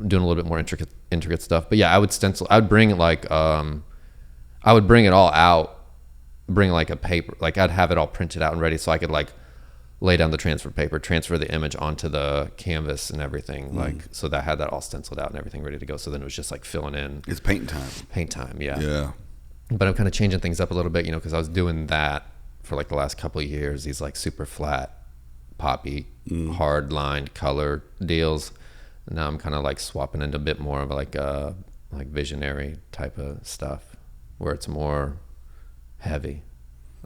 doing a little bit more intricate stuff. But yeah, I would stencil. I would bring it like I would bring it all out. Bring like a paper. Like I'd have it all printed out and ready, so I could like lay down the transfer paper, transfer the image onto the canvas and everything. Like so that I had that all stenciled out and everything ready to go. So then it was just like filling in. It's paint time. Paint time. Yeah. Yeah. But I'm kind of changing things up a little bit, because I was doing that for like the last couple of years, these like super flat, poppy, hard lined color deals. And now I'm kind of like swapping into a bit more of like visionary type of stuff where it's more heavy.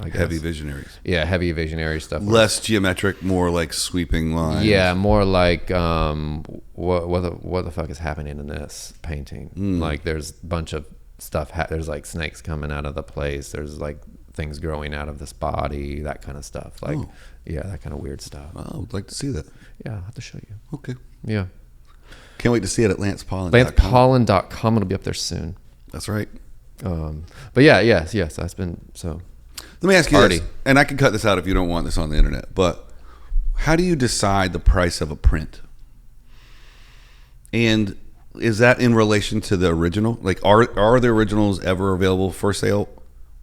I guess. Heavy visionaries. Yeah, heavy visionary stuff. Less geometric, more like sweeping lines. Yeah, more like what the fuck is happening in this painting? Like there's a bunch of stuff. There's like snakes coming out of the place. There's like things growing out of this body, that kind of stuff. Like, yeah, that kind of weird stuff. Oh, I would like to see that. Yeah, I'll have to show you. Okay. Yeah. Can't wait to see it at LancePaullin.com. LancePaullin.com. It'll be up there soon. That's right. But yeah, yes. That's been so. Let me ask you this, and I can cut this out if you don't want this on the internet, but how do you decide the price of a print? And is that in relation to the original? Like, are the originals ever available for sale?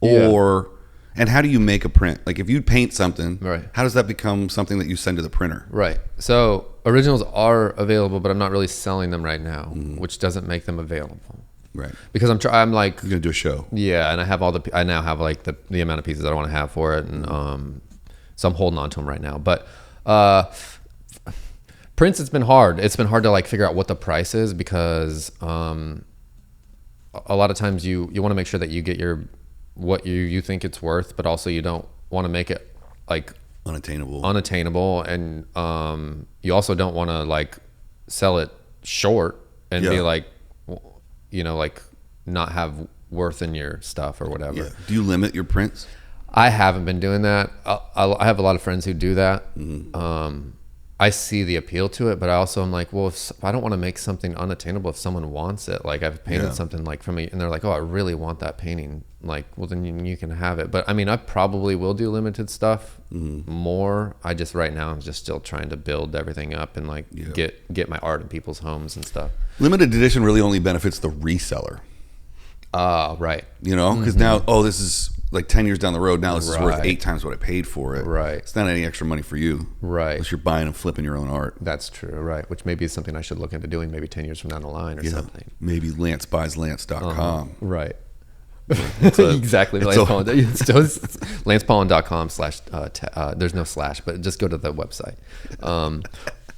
Or, and how do you make a print? Like, if you paint something, right, how does that become something that you send to the printer? Right. So originals are available, but I'm not really selling them right now, which doesn't make them available. Right. Because I'm like, you're gonna do a show. Yeah, and I have I now have like the amount of pieces that I want to have for it, and so I'm holding on to them right now. But prints, it's been hard. It's been hard to like figure out what the price is because a lot of times you want to make sure that you get what you think it's worth, but also you don't want to make it like unattainable, and you also don't want to like sell it short and be like, like not have worth in your stuff or whatever. Yeah. Do you limit your prints? I haven't been doing that. I have a lot of friends who do that. I see the appeal to it, but I also am like, well, if I don't want to make something unattainable if someone wants it. Like I've painted something like from me, and they're like, oh, I really want that painting. Like, well, then you can have it. But I mean, I probably will do limited stuff more. I just right now I'm just still trying to build everything up and like get my art in people's homes and stuff. Limited edition really only benefits the reseller. Right. Because now, this is like 10 years down the road. Now this is worth 8 times what I paid for it. Right. It's not any extra money for you. Right. Unless you're buying and flipping your own art. That's true. Right. Which maybe is something I should look into doing maybe 10 years from down the line or something. Maybe LanceBuysLance.com. Right. Exactly. LancePaullin.com/. There's no slash, but just go to the website.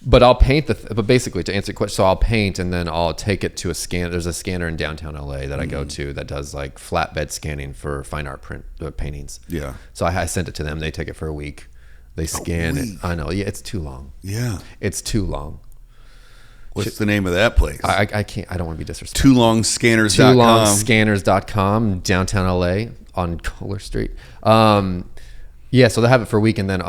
But I'll paint but basically to answer your question, so I'll paint and then I'll take it to a scanner. There's a scanner in downtown LA that I go to that does like flatbed scanning for fine art paintings. Yeah. So I sent it to them. They take it for a week. They scan it. I know. Yeah, it's too long. Yeah. It's too long. What's the name of that place? I can't. I don't want to be disrespectful. TooLongScanners.com. TooLongScanners.com, downtown LA on Kohler Street. Yeah, so they have it for a week, and then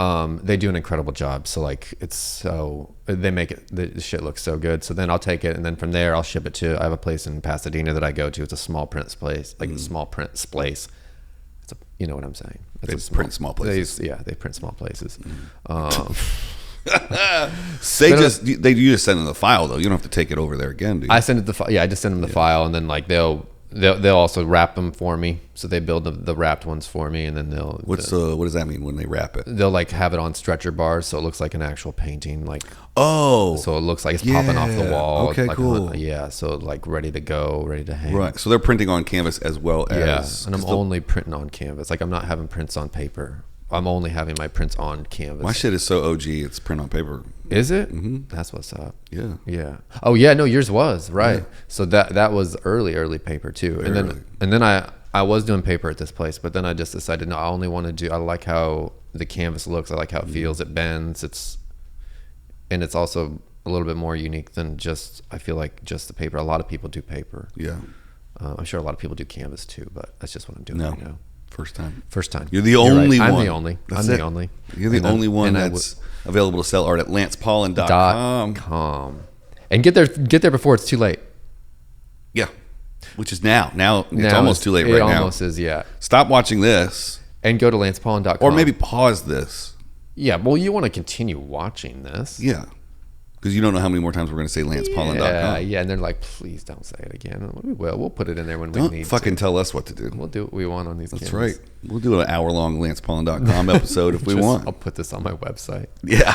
they do an incredible job. So like they make it, the shit looks so good. So then I'll take it, and then from there I'll ship it to. I have a place in Pasadena that I go to. It's a small prints place, like a small prints place. You know what I'm saying? They print small places. They print small places. You just send them the file though. You don't have to take it over there again, do you? I send it the file. Yeah, I just send them the file, and then like they'll also wrap them for me. So they build the wrapped ones for me, and then what does that mean when they wrap it? They'll like have it on stretcher bars, so it looks like an actual painting. Like so it looks like it's popping off the wall. Okay, like, cool. So like ready to go, ready to hang. Right. So they're printing on canvas as well as. And I'm only printing on canvas. Like I'm not having prints on paper. I'm only having my prints on canvas. My shit is so OG. It's print on paper. Is it? Mm-hmm. That's what's up. Yeah. Yeah. Oh yeah. No, yours was right. Yeah. So that was early paper too. And then I was doing paper at this place, but then I just decided no, I only want to do. I like how the canvas looks. I like how it feels. It bends. It's also a little bit more unique than just. I feel like just the paper. A lot of people do paper. Yeah. I'm sure a lot of people do canvas too, but that's just what I'm doing right now. First time. You're the only one. I'm the only. You're the only one that's available to sell art at LancePaullin.com. And get there before it's too late. Yeah. Which is now. Now it's almost too late right now. It almost is, yeah. Stop watching this. And go to lancepaullin.com. Or maybe pause this. Yeah, well, you want to continue watching this. Yeah. Because you don't know how many more times we're going to say lancepaullin.com. Yeah, and they're like, please don't say it again. We will. We'll put it in there when we Don't need fucking to. tell us what to do. We'll do what we want on these That's cameras. right. We'll do an hour-long lancepaullin.com episode if we want. I'll put this on my website. Yeah.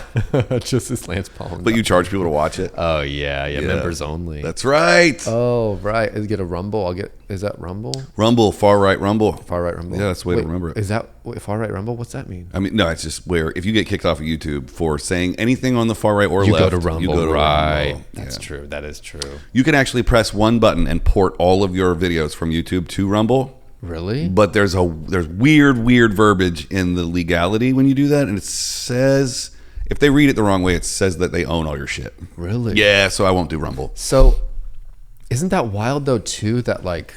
Just as Lance Paullin. But you charge people to watch it? Oh, yeah. Members only. That's right. Oh, right. Get a Rumble. Is that Rumble? Rumble, far-right Rumble. Far-right Rumble. Yeah, that's the way to remember it. Is that far-right Rumble? What's that mean? I mean, no, it's just where if you get kicked off of YouTube for saying anything on the far right or you left, go to Rumble. you go to right. Rumble. That's true. That is true. You can actually press one button and port all of your videos from YouTube to Rumble. Really? But there's weird verbiage in the legality when you do that, and it says if they read it the wrong way, it says that they own all your shit. Really? Yeah, so I won't do Rumble. So, isn't that wild though too? That like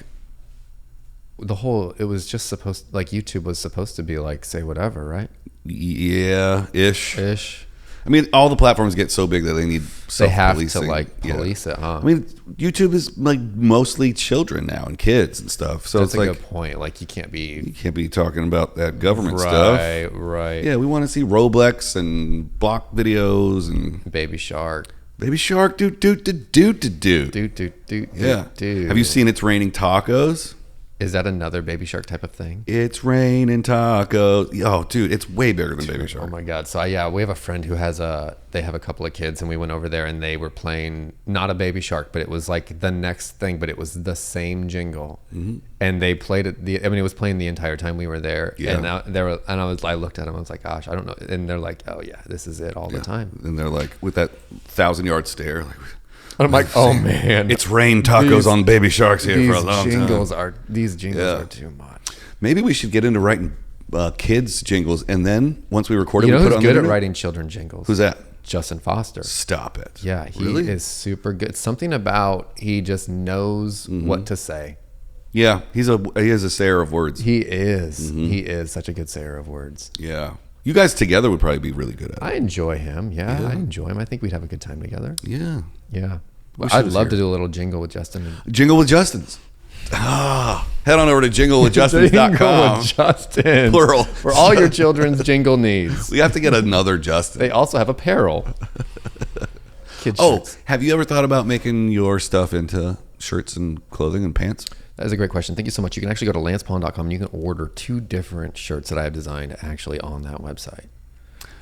it was just supposed, like YouTube was supposed to be like say whatever, right? Yeah, ish. I mean, all the platforms get so big that they need They have to self-policing. like police it, huh? I mean, YouTube is like mostly children now and kids and stuff. So That's it's a like good point. Like you can't be talking about that government stuff. Right. Yeah, we want to see Roblox and block videos and Baby Shark. Baby Shark, do. Yeah. Have you seen It's Raining Tacos? Is that another Baby Shark type of thing? It's raining tacos. Oh, dude, it's way bigger than Baby Shark. Oh my God. So we have a friend who they have a couple of kids, and we went over there and they were playing not a Baby Shark, but it was like the next thing, but it was the same jingle. Mm-hmm. And they played it. It was playing the entire time we were there. Yeah. And I looked at them, I was like, gosh, I don't know. And they're like, oh yeah, this is it all the time. And they're like, with that 1,000-yard stare, like, and I'm like, oh man, it's rained tacos on Baby Sharks here for a long time. These jingles are too much. Maybe we should get into writing kids jingles, and then once we record it, we put it on. Who's good at writing children jingles? Who's that? Justin Foster. Stop it. Yeah, he is super good. Something about he just knows what to say. Yeah, he is a sayer of words. He is. Mm-hmm. He is such a good sayer of words. Yeah. You guys together would probably be really good at it. I enjoy him. Yeah, I enjoy him. I think we'd have a good time together. Yeah. Yeah. I'd love to do a little jingle with Justin. Jingle with Justin's. Head on over to jinglewithjustins.com. Jingle with Justin. Plural. For all your children's jingle needs. We have to get another Justin. They also have apparel. Kids shirts. Have you ever thought about making your stuff into shirts and clothing and pants? That is a great question. Thank you so much. You can actually go to lancepaullin.com and you can order 2 different shirts that I have designed actually on that website.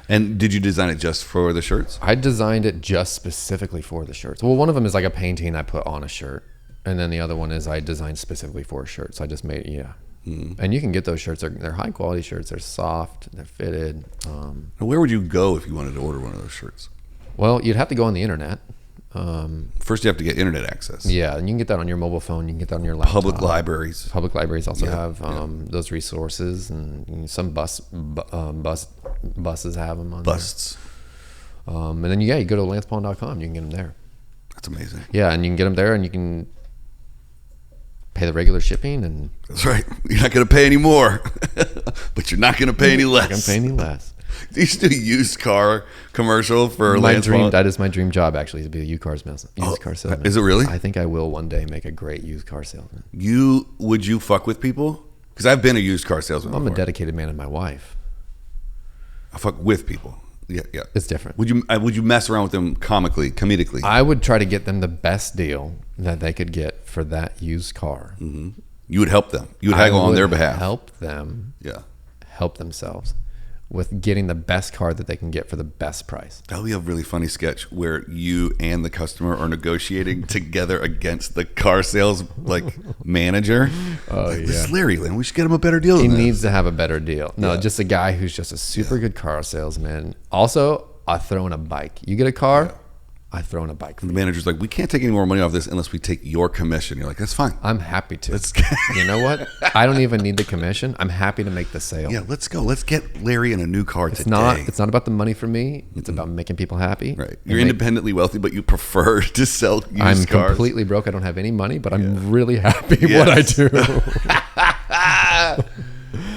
And did you design it just for the shirts? I designed it just specifically for the shirts. Well, one of them is like a painting I put on a shirt. And then the other one is I designed specifically for a shirt. So I just made it, And you can get those shirts. They're high quality shirts. They're soft. They're fitted. Where would you go if you wanted to order one of those shirts? Well, you'd have to go on the internet. First, you have to get internet access. Yeah, and you can get that on your mobile phone. You can get that on your laptop. Public libraries. Public libraries also have those resources, and some buses have them on Busts. there. And then you go to lancepaullin.com. You can get them there. That's amazing. Yeah, and you can get them there, and you can pay the regular shipping. And that's right. You're not going to pay any more, but you're not going to pay any less. Not going to pay any less. Do you do a used car commercial for Lance Paullin? That is my dream job, actually, to be a used car salesman. Is it really? I think I will one day make a great used car salesman. Would you fuck with people? Because I've been a used car salesman I'm before. a dedicated man and my wife. I fuck with people. Yeah. It's different. Would you mess around with them comedically? I would try to get them the best deal that they could get for that used car. Mm-hmm. You would help them. You would haggle on their behalf. Help them. Yeah. Help themselves with getting the best car that they can get for the best price. That'll be a really funny sketch where you and the customer are negotiating together against the car sales manager. This is Larry, man. We should get him a better deal. He needs to have a better deal. No, just a guy who's just a super good car salesman. Also, I throw in a bike. You get a car, I throw in a bike. The manager's like, we can't take any more money off this unless we take your commission. You're like, that's fine. I'm happy to. You know what? I don't even need the commission. I'm happy to make the sale. Yeah, let's go. Let's get Larry in a new car today. It's not about the money for me. It's about making people happy. Right. You're independently wealthy, but you prefer to sell used cars. I'm completely broke. I don't have any money, but I'm really happy what I do.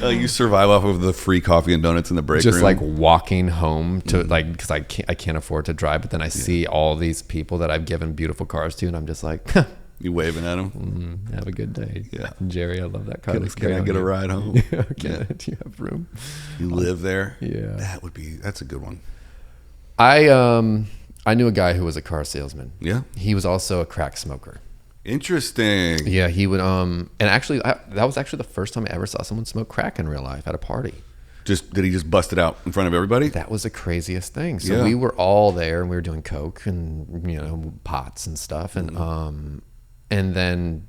You survive off of the free coffee and donuts in the break room. Just like walking home to because I can't afford to drive, but then I see all these people that I've given beautiful cars to, and I'm just like, You waving at him? Have a good day. Yeah. Jerry, I love that car. Can I get a ride home? Yeah. Do you have room? You live there? Yeah. That's a good one. I knew a guy who was a car salesman. Yeah. He was also a crack smoker. Interesting. Yeah, he would and actually that was actually the first time I ever saw someone smoke crack in real life at a party. Did he just bust it out in front of everybody? That was the craziest thing. So we were all there and we were doing coke and pots and stuff and then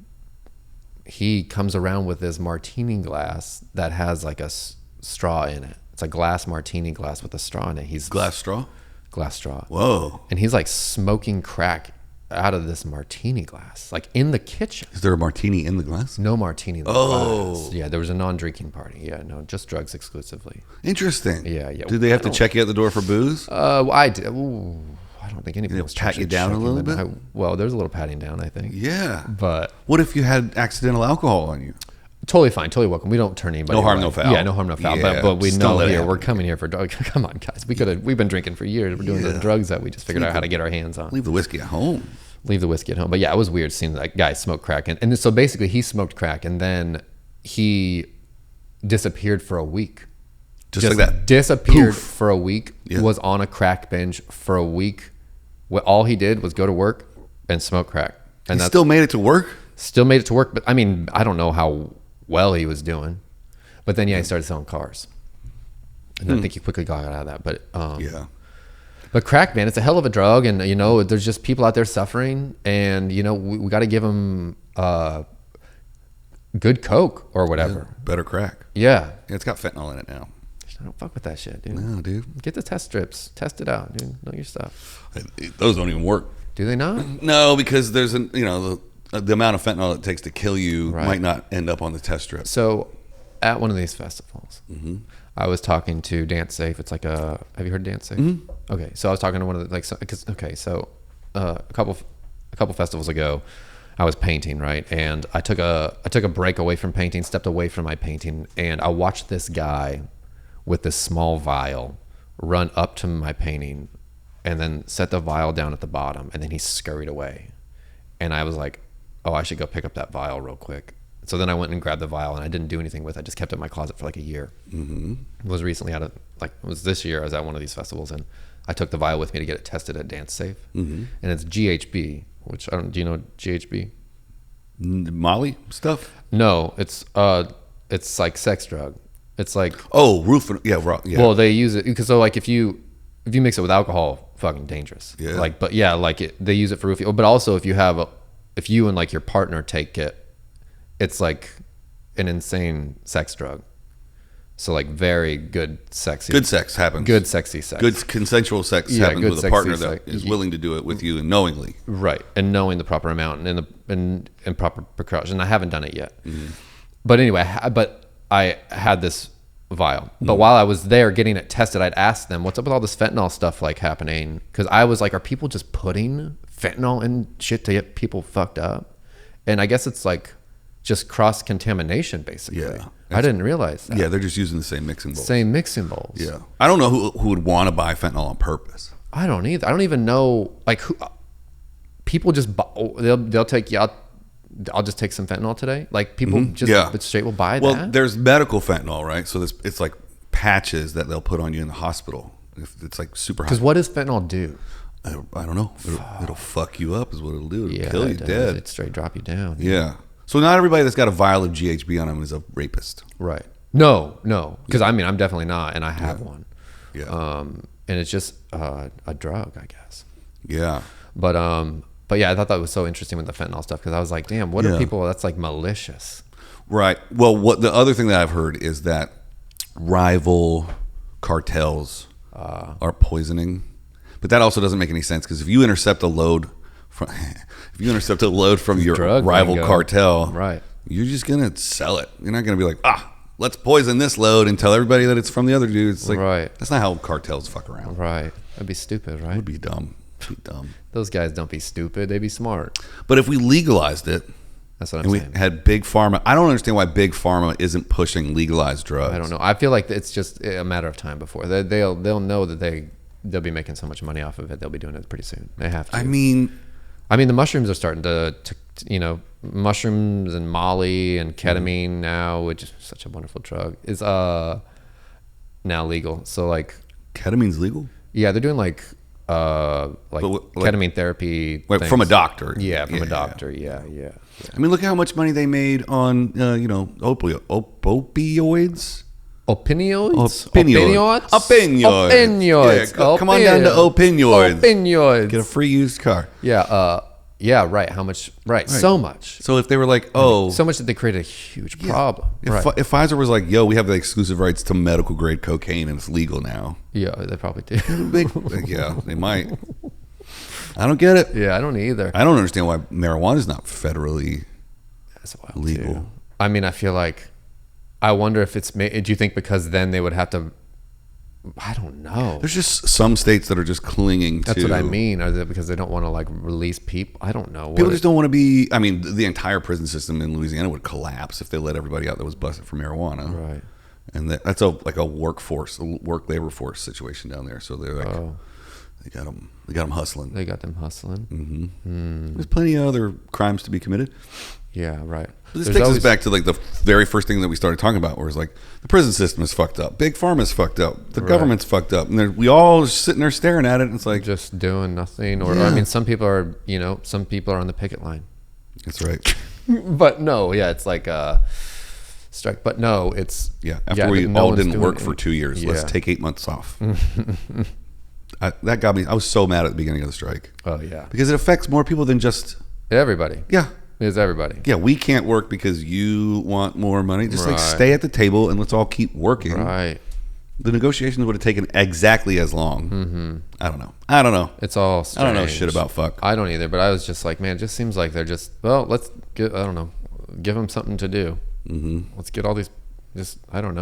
he comes around with this martini glass that has like a straw in it. It's a glass martini glass with a straw in it. Glass straw? Glass straw. Whoa. And he's like smoking crack out of this martini glass, like in the kitchen. Is there a martini in the glass? No martini in the glass. Yeah, there was a non-drinking party. Yeah, no, just drugs exclusively. Interesting. Yeah. Did they have to check you at the door for booze? I did. Ooh, I don't think anybody was pat you down a little bit? Well, there's a little patting down, I think. Yeah. But what if you had accidental alcohol on you? Totally fine, totally welcome. We don't turn anybody No harm, away. no foul. Yeah, no harm, no foul. Yeah, but we just know don't let it here happen. we're coming here for drugs. Come on, guys. We've been drinking for years. We're doing the drugs that we just figured out how to get our hands on. Leave the whiskey at home. Leave the whiskey at home. But yeah, it was weird seeing that guy smoke crack. And so basically he smoked crack and then he disappeared for a week. Just like that. Disappeared Poof. for a week. Yeah. Was on a crack binge for a week. All he did was go to work and smoke crack. And He still made it to work? Still made it to work. But I mean, I don't know how well he was doing. But then, he started selling cars. And I think he quickly got out of that. But Yeah. But crack, man, it's a hell of a drug. And, there's just people out there suffering. And, we got to give them good coke or whatever. Yeah, better crack. Yeah. It's got fentanyl in it now. I don't fuck with that shit, dude. No, dude. Get the test strips. Test it out, dude. Know your stuff. Those don't even work. Do they not? No, because there's the amount of fentanyl it takes to kill you might not end up on the test strip. So at one of these festivals, I was talking to Dance Safe. It's like have you heard of Dance Safe? Okay, so I was talking to one of the a couple festivals ago, I was painting, right? And I took a break away from painting, stepped away from my painting, and I watched this guy with this small vial run up to my painting and then set the vial down at the bottom, and then he scurried away. And I was like, oh, I should go pick up that vial real quick. So then I went and grabbed the vial, and I didn't do anything with it. I just kept it in my closet for like a year. It was recently it was this year I was at one of these festivals, and I took the vial with me to get it tested at Dance Safe. And it's GHB, which do you know GHB? Molly stuff? No, it's like sex drug. It's like raw. Yeah. Well, they use it because if you mix it with alcohol, fucking dangerous. Yeah. They use it for roofie. But also if you and like your partner take it, it's like an insane sex drug. So like very good sexy. Good sex happens. Good sexy sex. Good consensual sex happens good with a partner sexy that is willing to do it with you and knowingly. Right. And knowing the proper amount and proper precaution. I haven't done it yet. But anyway, I had this vial. But while I was there getting it tested, I'd asked them, what's up with all this fentanyl stuff like happening? Because I was like, are people just putting fentanyl in shit to get people fucked up? And I guess it's like just cross-contamination, basically. Yeah. I didn't realize that. Yeah, they're just using the same mixing bowls. Same mixing bowls. Yeah. I don't know who would want to buy fentanyl on purpose. I don't either. I don't even know, like, who people just they'll take you out. I'll just take some fentanyl today. Like people just straight will buy that. Well, there's medical fentanyl, right? So it's like patches that they'll put on you in the hospital. If it's like super high. Because what does fentanyl do? I don't know. It'll fuck you up is what it'll do. It'll kill you it does. dead. It straight drop you down. Yeah. So not everybody that's got a vial of GHB on them is a rapist. Right. No. Because I'm definitely not, and I have one. Yeah. And it's just a drug, I guess. Yeah. But yeah, I thought that was so interesting with the fentanyl stuff because I was like, damn, what are people that's like malicious? Right. Well, what the other thing that I've heard is that rival cartels are poisoning, but that also doesn't make any sense because if you intercept a load from your drug rival cartel, right, you're just gonna sell it. You're not gonna be like, let's poison this load and tell everybody that it's from the other dude. It's like, right. That's not how cartels fuck around. Right. That'd be stupid, right? It would be dumb. Those guys don't be stupid. They be smart. But if we legalized it, that's what I'm saying. We had big pharma. I don't understand why big pharma isn't pushing legalized drugs. I don't know. I feel like it's just a matter of time before they'll know that they'll be making so much money off of it. They'll be doing it pretty soon. They have to. I mean, I mean, the mushrooms are starting to mushrooms and Molly and ketamine now, which is such a wonderful drug, is now legal. So like, Ketamine's legal? Yeah, they're doing like ketamine therapy. Wait, from a doctor? Yeah, from a doctor. Yeah. I mean, look how much money they made on opioids. Opioids. Yeah, come on down to opioids. Get a free used car. Yeah, right. How much? Right. So much. So if they were like, so much that they created a huge problem. If Pfizer was like, yo, we have the exclusive rights to medical grade cocaine and it's legal now. Yeah, they probably do. Yeah, they might. I don't get it. Yeah, I don't either. I don't understand why marijuana is not federally legal. Too. I mean, I feel like, I wonder if it's, do you think because then they would have to, I don't know. There's just some states that are just clinging to. That's what I mean. Are they because they don't want to like release people? I don't know. People just don't want to be. I mean, the entire prison system in Louisiana would collapse if they let everybody out that was busted for marijuana. Right. And that's a work labor force situation down there. So they're like, they got them hustling. They got them hustling. There's plenty of other crimes to be committed. Yeah, right. This takes us back to like the very first thing that we started talking about, where it's like the prison system is fucked up, big pharma's fucked up, the government's fucked up, and we all just sitting there staring at it. And it's like just doing nothing, or I mean, some people are on the picket line. That's right. But no, it's like a strike. But no, it's After we all didn't work for 2 years, let's take 8 months off. That got me. I was so mad at the beginning of the strike. Oh yeah, because it affects more people than just everybody. Yeah. It's everybody. Yeah, we can't work because you want more money. Just like stay at the table and let's all keep working. Right. The negotiations would have taken exactly as long. I don't know. It's all strange. I don't know shit about fuck. I don't either, but I was just like, man, it just seems like they're just, let's give them something to do. Let's get all these,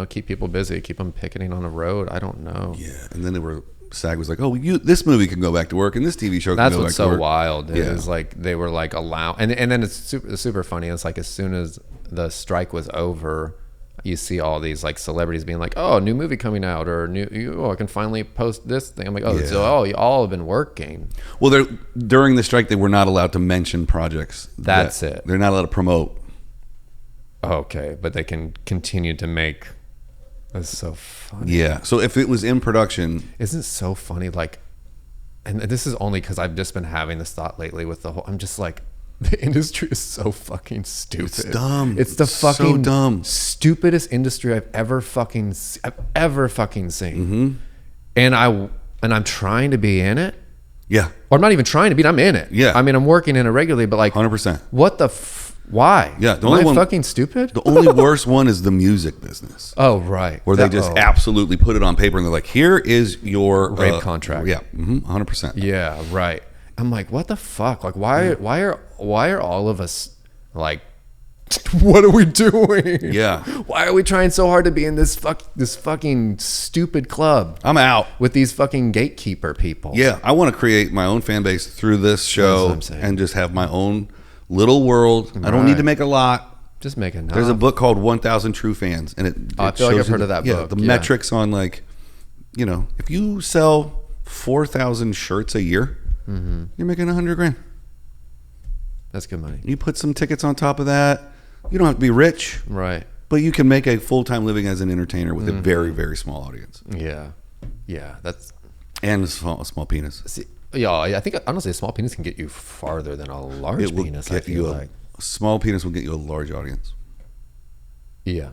keep people busy, keep them picketing on the road. I don't know. Yeah, and then SAG was like, this movie can go back to work and this TV show can go back to work. That's what's so wild. It was like they were like and then it's super funny. It's like as soon as the strike was over, you see all these like celebrities being like, new movie coming out, or I can finally post this thing. I'm like, you all have been working. Well, during the strike, they were not allowed to mention projects. That's it. They're not allowed to promote. Okay, but they can continue to make. That's so funny. Yeah. So if it was in production, isn't it so funny? Like, and this is only because I've just been having this thought lately with the whole. I'm just like, the industry is so fucking stupid. It's dumb. It's the fucking so dumb, stupidest industry I've ever fucking seen. And I'm trying to be in it. Yeah. Or I'm not even trying to be. I'm in it. Yeah. I mean, I'm working in it regularly, but like 100%. What the. Why? Yeah, Am I fucking stupid? The only worst one is the music business. Oh, right. Where they just absolutely put it on paper and they're like, here is your rape contract. Yeah, 100%. Yeah, right. I'm like, what the fuck? Like, why are all of us like, what are we doing? Yeah. Why are we trying so hard to be in this fucking stupid club? I'm out with these fucking gatekeeper people. Yeah, I want to create my own fan base through this show and just have my own little world. Right. I don't need to make a lot. Just make enough. There's a book called 1,000 True Fans, and I feel like I've heard of that book. The metrics on like, if you sell 4,000 shirts a year, you're making $100,000. That's good money. You put some tickets on top of that. You don't have to be rich, right? But you can make a full-time living as an entertainer with a very, very small audience. Yeah, that's and a small penis. See, yeah, I think honestly, a small penis can get you farther than a large penis. I feel like a small penis will get you a large audience. Yeah,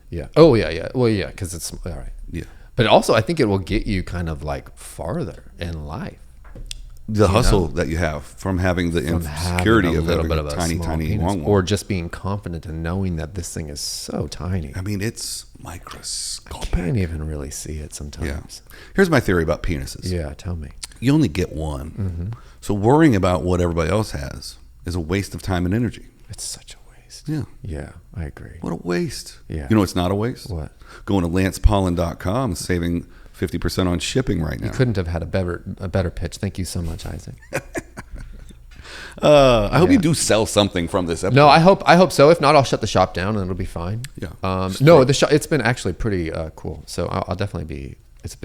yeah. Oh yeah. Well, yeah, because it's all right. Yeah, but also I think it will get you kind of like farther in life. The hustle that you have from having the insecurity of having a tiny penis, or just being confident and knowing that this thing is so tiny. I mean, it's microscopic. I can't even really see it sometimes. Yeah. Here's my theory about penises. Yeah, tell me. You only get one. So worrying about what everybody else has is a waste of time and energy. It's such a waste. Yeah. Yeah, I agree. What a waste. Yeah. You know what's not a waste? What? Going to lancepaullin.com and saving 50% on shipping right now. You couldn't have had a better pitch. Thank you so much, Isaac. I hope you do sell something from this episode. No, I hope so. If not, I'll shut the shop down and it'll be fine. Yeah. No, the shop, it's been actually pretty cool. So I'll definitely be. It's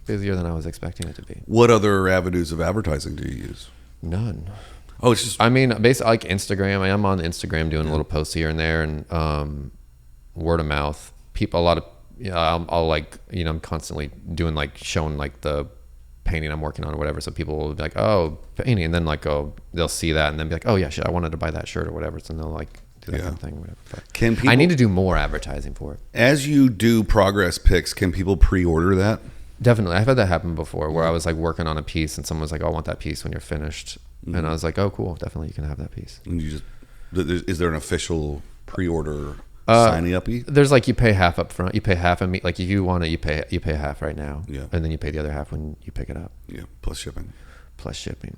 busier than I was expecting it to be. What other avenues of advertising do you use? None. Oh, it's just. I mean, basically like Instagram. I'm on Instagram doing little posts here and there, and word of mouth. People, a lot of, I'll like, I'm constantly doing like showing like the painting I'm working on or whatever. So people will be like, oh, painting, and then like, oh, they'll see that and then be like, oh yeah, shit, I wanted to buy that shirt or whatever. So they'll like do that kind of thing, or whatever. But can people, I need to do more advertising for it. As you do progress pics, can people pre-order that? Definitely. I've had that happen before where I was like working on a piece and someone was like, oh, I want that piece when you're finished. And I was like, oh, cool. Definitely. You can have that piece. And you just, is there an official pre-order signing up? There's like, you pay half up front. You pay half and like if you want it, you pay half right now. Yeah. And then you pay the other half when you pick it up. Yeah. Plus shipping.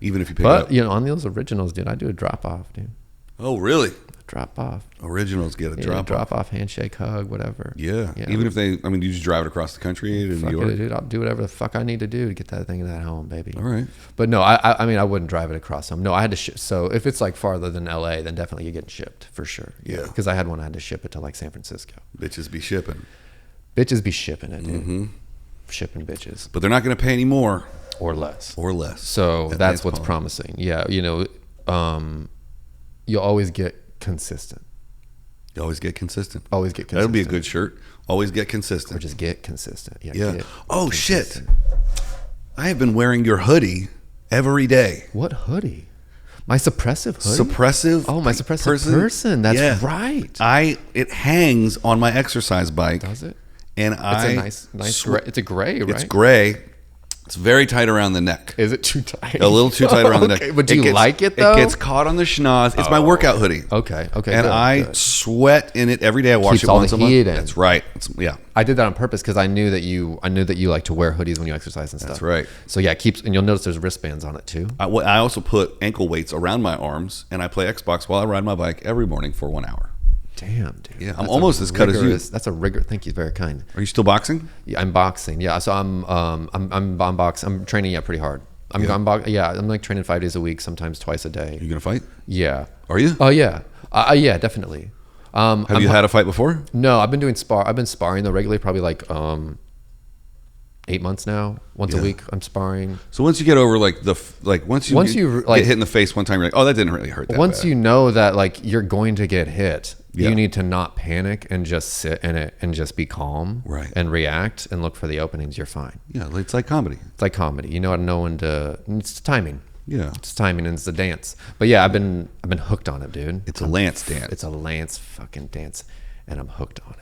Even if you pick it up. But on those originals, dude, I do a drop off, dude. Oh, really? Drop off. Originals get a drop off, handshake, hug, whatever. Yeah. Even if they, you just drive it across the country to New York. It, dude, I'll do whatever the fuck I need to do to get that thing to that home, baby. All right. But no, I mean, I wouldn't drive it across home. No, I had to ship. So if it's like farther than LA, then definitely you're getting shipped for sure. Yeah. Because I had one, I had to ship it to like San Francisco. Bitches be shipping. Bitches be shipping it, dude. Shipping bitches. But they're not going to pay any more. Or less. That's So that's what's promising. Yeah. You'll always get consistent. You always get consistent. Always get consistent. That'll be a good shirt. Always get consistent. Or just get consistent. Yeah. Oh, shit. I have been wearing your hoodie every day. What hoodie? My suppressive hoodie? Suppressive? Oh, my suppressive person. That's right. It hangs on my exercise bike. Does it? And it's a nice gray. It's a gray, right? It's gray. It's very tight around the neck. Is it too tight? A little too tight around the neck. But do you like it though? It gets caught on the schnoz. It's my workout hoodie. Okay. And good, I sweat in it every day. I wash Keeps it all once the a month. heat in. That's right. I did that on purpose because I knew that you like to wear hoodies when you exercise and stuff. That's right. So yeah, it keeps, and you'll notice there's wristbands on it too. I also put ankle weights around my arms, and I play Xbox while I ride my bike every morning for 1 hour. Damn, dude. Yeah, I'm almost as cut as you. That's a rigor. Thank you, very kind. Are you still boxing? Yeah, I'm boxing. Yeah, so I'm boxing. I'm training pretty hard. I'm like training 5 days a week, sometimes twice a day. You gonna fight? Yeah. Are you? Oh yeah. Yeah, definitely. Have you had a fight before? No, I've been sparring though regularly, probably like 8 months now. Once a week, I'm sparring. So once you get over once you get hit in the face one time, you're like, oh, that didn't really hurt that once bad. You know that like you're going to get hit, Yeah. you need to not panic and just sit in it and just be calm, right? And react and look for the openings. You're fine. Yeah, it's like comedy. It's like comedy. You know how to know when to. It's timing. Yeah, it's timing and it's a dance. But yeah, I've been hooked on it, dude. It's a Lance dance. It's a Lance fucking dance, and I'm hooked on it.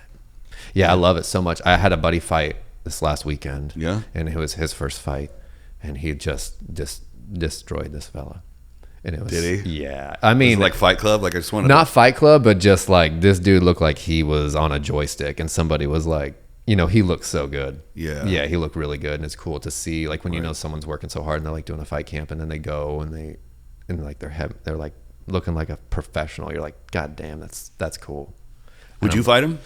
Yeah, I love it so much. I had a buddy fight this last weekend. Yeah, and it was his first fight, and he just destroyed this fella. And it was, did he? Yeah. I mean, like Fight Club. Like I just wanted not Fight Club, but just like this dude looked like he was on a joystick, and somebody was like, he looked so good. Yeah. Yeah, he looked really good, and it's cool to see like when you know someone's working so hard and they're like doing a fight camp, and then they go and like they're like looking like a professional. You're like, God damn, that's cool. Would you fight him?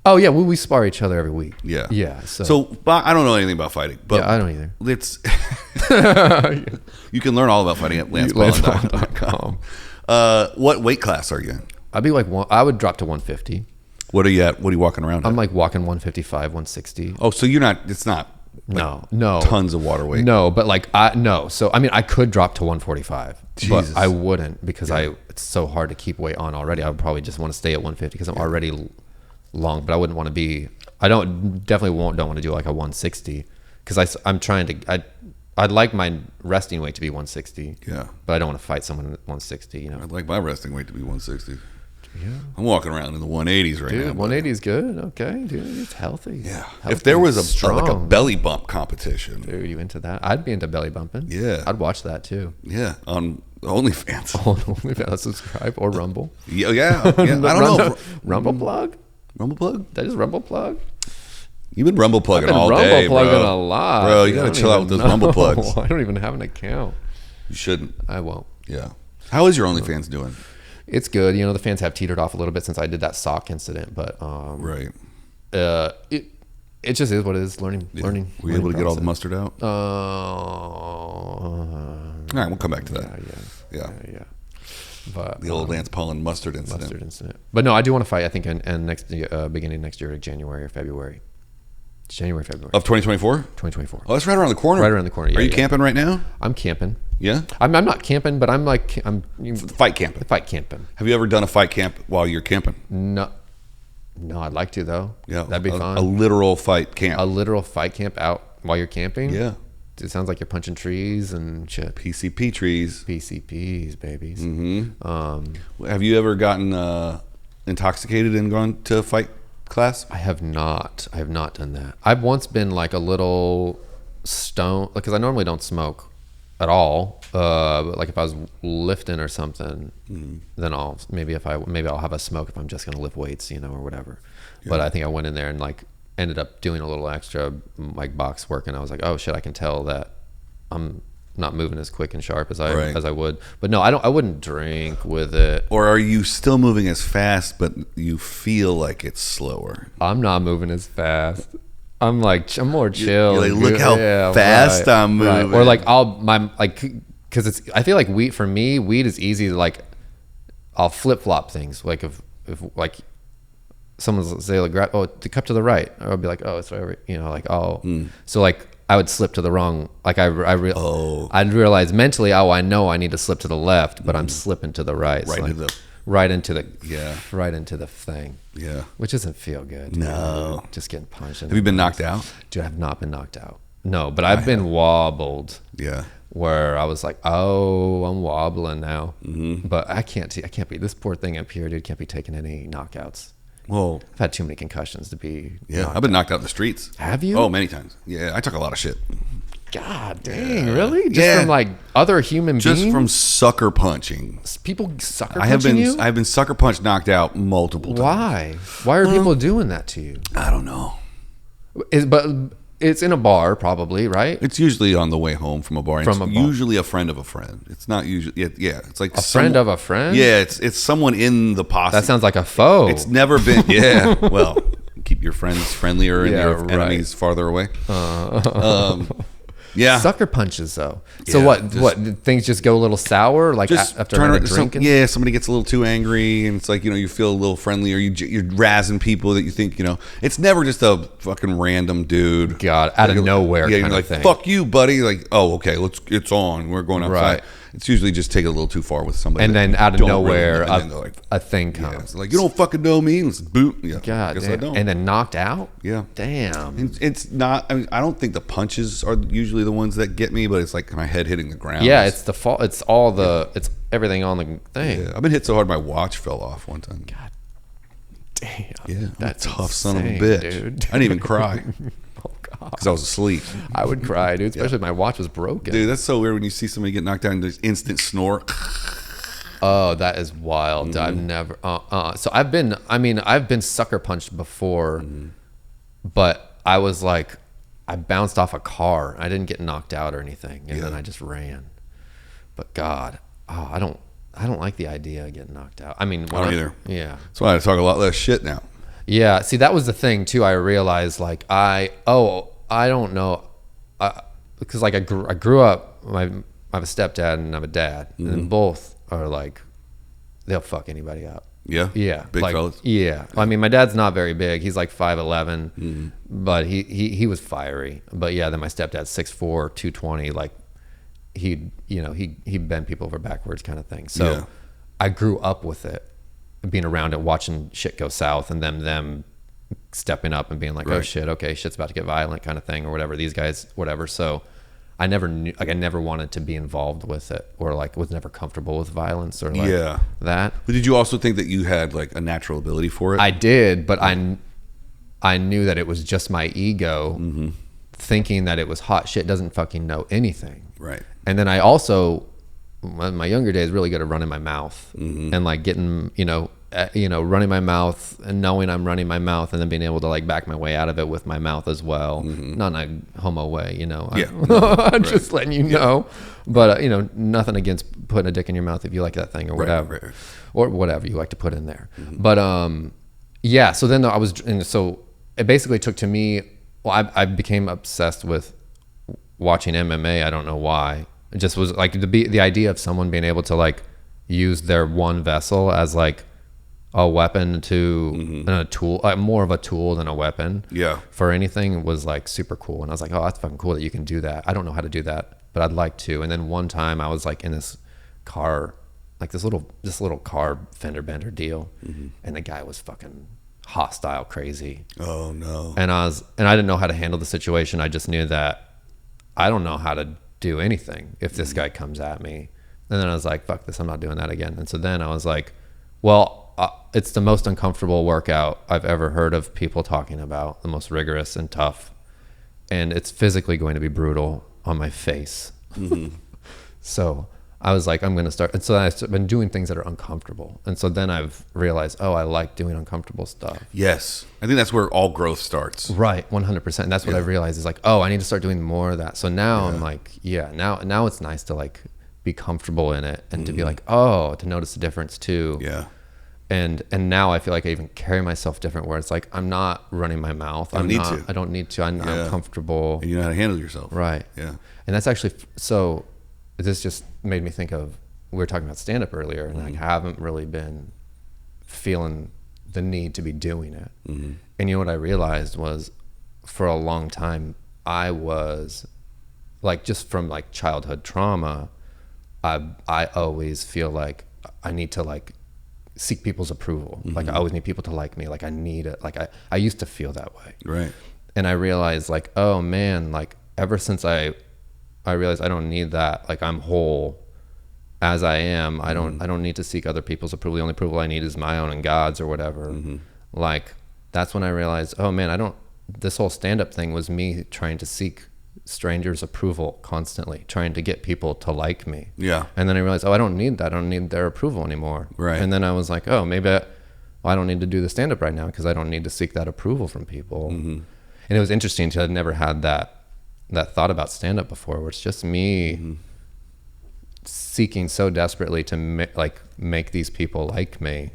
Oh yeah, we spar each other every week. Yeah. Yeah. So I don't know anything about fighting, but yeah, I don't either. It's you can learn all about fighting at LancePaullin.com. What weight class are you in? I'd be like I would drop to 150. What are you at? What are you walking around? I'm like walking 155, 160. Oh, so you're not? It's not. No. Tons of water weight. No, but like no. So I mean, I could drop to 145, Jesus. but I wouldn't because it's so hard to keep weight on already. I would probably just want to stay at 150 because I'm already long, but I wouldn't want to be. I don't want to do like a 160 because I'm trying to. I'd like my resting weight to be 160. Yeah, but I don't want to fight someone at 160. I'd like my resting weight to be 160. Yeah, I'm walking around in the 180s right now. 180 is good. Okay, dude, it's healthy. Yeah, healthy, if there was like a belly bump competition, dude, you into that? I'd be into belly bumping. Yeah, I'd watch that too. Yeah, on OnlyFans. On OnlyFans, subscribe or Rumble. Yeah. I don't know. Rumble plug. Rumble plug. Did I just Rumble plug? You've been Rumble plugging all Rumble day, bro. plugging a lot, bro. You gotta chill out with those Rumble plugs. I don't even have an account. You shouldn't. I won't. Yeah. How is your OnlyFans doing? It's good. The fans have teetered off a little bit since I did that sock incident, but right. It just is what it is. Learning. Were you able to get all the mustard out? All right, we'll come back to that. Yeah. But the old Lance Paullin mustard incident. But no, I do want to fight. I think in beginning next year, like January or February. January, February of 2024. 2024. Oh, that's right around the corner. Right around the corner. Yeah, Are you camping right now? I'm camping. Yeah. I'm not camping, but I'm Fight camping. fight camping. Have you ever done a fight camp while you're camping? No, I'd like to though. Yeah, that'd be fun. A literal fight camp. A literal fight camp out while you're camping. Yeah. It sounds like you're punching trees and shit. PCP trees. PCPs, babies. Mm-hmm. Have you ever gotten intoxicated and gone to a fight class? I have not done that. I've once been like a little stoned, because I normally don't smoke at all. But like if I was lifting or something, then I'll have a smoke if I'm just gonna lift weights, or whatever. Yeah. But I think I went in there and like ended up doing a little extra like box work, and I was like, oh shit, I can tell that I'm not moving as quick and sharp as I would. But no, I wouldn't drink with it. Or are you still moving as fast but you feel like it's slower? I'm not moving as fast. I'm more chill. You're like, look how fast I'm moving. Right. Or like because I feel like weed is easy to like, I'll flip flop things. Like if like someone's say like, oh, the cup to the right, or I'll be like, oh, it's right over, like, oh. So like I would slip to the wrong, like I'd realize mentally, oh, I know I need to slip to the left, but I'm slipping to the right. Right into the thing. Yeah. Which doesn't feel good. No. Just getting punched. Have you been knocked out? Dude, I have not been knocked out. No, but I've been wobbled. Yeah. Where I was like, oh, I'm wobbling now. Mm-hmm. But I can't be, this poor thing up here, dude, can't be taking any knockouts. Well, I've had too many concussions to be. Yeah, I've been knocked out in the streets. Have you? Oh, many times. Yeah, I took a lot of shit. God dang, really? Just from like other human beings? Just from sucker punching. People sucker punching you? I have been sucker punched, knocked out multiple times. Why are people doing that to you? I don't know. But it's in a bar, probably, right? It's usually on the way home from a bar. Usually a friend of a friend. It's not usually. Yeah, it's like friend of a friend. Yeah, it's someone in the posse. That sounds like a foe. It's never been. Yeah. Well, keep your friends friendlier and your enemies farther away. Yeah. Sucker punches though. So what things just go a little sour like after having a drink? Somebody gets a little too angry and it's like, you feel a little friendly, or you're razzing people that you think, it's never just a fucking random dude. God, out of nowhere kind you're of like, thing. Fuck you, buddy. Like, oh, okay, it's on. We're going outside. Right. It's usually just take it a little too far with somebody. And then out of nowhere, a thing comes. Like, you don't fucking know me. Let's boot. Yeah, God guess damn. I don't. And then knocked out? Yeah. Damn. And it's not, I don't think the punches are usually the ones that get me, but it's like my head hitting the ground. Yeah, it's the fault. It's all it's everything on the thing. Yeah. I've been hit so hard my watch fell off one time. God damn. Yeah. That's a tough insane, son of a bitch. Dude. I didn't even cry. Because I was asleep. I would cry, dude, especially if my watch was broken. Dude, that's so weird when you see somebody get knocked down and there's instant snort. Oh, that is wild. Mm-hmm. I've never so I've been sucker punched before, but I was like, I bounced off a car. I didn't get knocked out or anything, and then I just ran. But God, I don't like the idea of getting knocked out. I mean, I don't either. Yeah. That's why I talk a lot less shit now. Yeah, see, that was the thing too. I realized like I don't know, because like I grew up. I have a stepdad and I have a dad, and both are like, they'll fuck anybody up. Yeah, yeah, big fellas. Yeah, I mean, my dad's not very big. He's like 5'11", but he was fiery. But yeah, then my stepdad's 6'4", 220. Like he'd bend people over backwards kind of thing. So I grew up with it, being around it, watching shit go south, and them stepping up and being like, oh shit, okay, shit's about to get violent kind of thing, or whatever, these guys, whatever. So I never knew, like I never wanted to be involved with it, or like was never comfortable with violence or like that. But did you also think that you had like a natural ability for it? I did, but I knew that it was just my ego thinking that it was hot shit, doesn't fucking know anything. Right. And then I also, in my younger days, really good at running my mouth and like getting, running my mouth and knowing I'm running my mouth, and then being able to like back my way out of it with my mouth as well. Not in a homo way, I'm just letting you know. But, nothing against putting a dick in your mouth if you like that thing or whatever, or whatever you like to put in there. But, so then so it basically took to me, I became obsessed with watching MMA. I don't know why. It just was like the idea of someone being able to like use their one vessel as like a weapon to and a tool, more of a tool than a weapon. Yeah. For anything was like super cool. And I was like, oh, that's fucking cool that you can do that. I don't know how to do that, but I'd like to. And then one time I was like in this car, like this little car fender bender deal. And the guy was fucking hostile, crazy. Oh no. And I didn't know how to handle the situation. I just knew that I don't know how to do anything if this guy comes at me. And then I was like, fuck this, I'm not doing that again. And so then I was like, well, it's the most uncomfortable workout I've ever heard of people talking about, the most rigorous and tough. And it's physically going to be brutal on my face. So I was like, I'm going to start. And so I've been doing things that are uncomfortable. And so then I've realized, oh, I like doing uncomfortable stuff. Yes. I think that's where all growth starts. Right. 100%. And that's what I've realized is like, oh, I need to start doing more of that. So now I'm like, now it's nice to like be comfortable in it and to be like, oh, to notice the difference too. Yeah. And now I feel like I even carry myself different where it's like, I'm not running my mouth. I don't need to. I'm comfortable. And you know how to handle yourself. Right. Yeah. And that's actually, so this just made me think of, we were talking about stand-up earlier, and I haven't really been feeling the need to be doing it. And you know what I realized was, for a long time, I was like, just from like childhood trauma, I always feel like I need to like seek people's approval. Like I always need people to like me. Like I need it. Like I used to feel that way. Right. And I realized like, oh man, like ever since I realized I don't need that. Like I'm whole as I am. I don't need to seek other people's approval. The only approval I need is my own and God's or whatever. Like that's when I realized, oh man, this whole stand-up thing was me trying to seek strangers' approval constantly, trying to get people to like me. Yeah. And then I realized, oh, I don't need that. I don't need their approval anymore. Right. And then I was like, oh, maybe I don't need to do the stand-up right now because I don't need to seek that approval from people. And it was interesting because I'd never had that thought about stand-up before, where it's just me seeking so desperately to make these people like me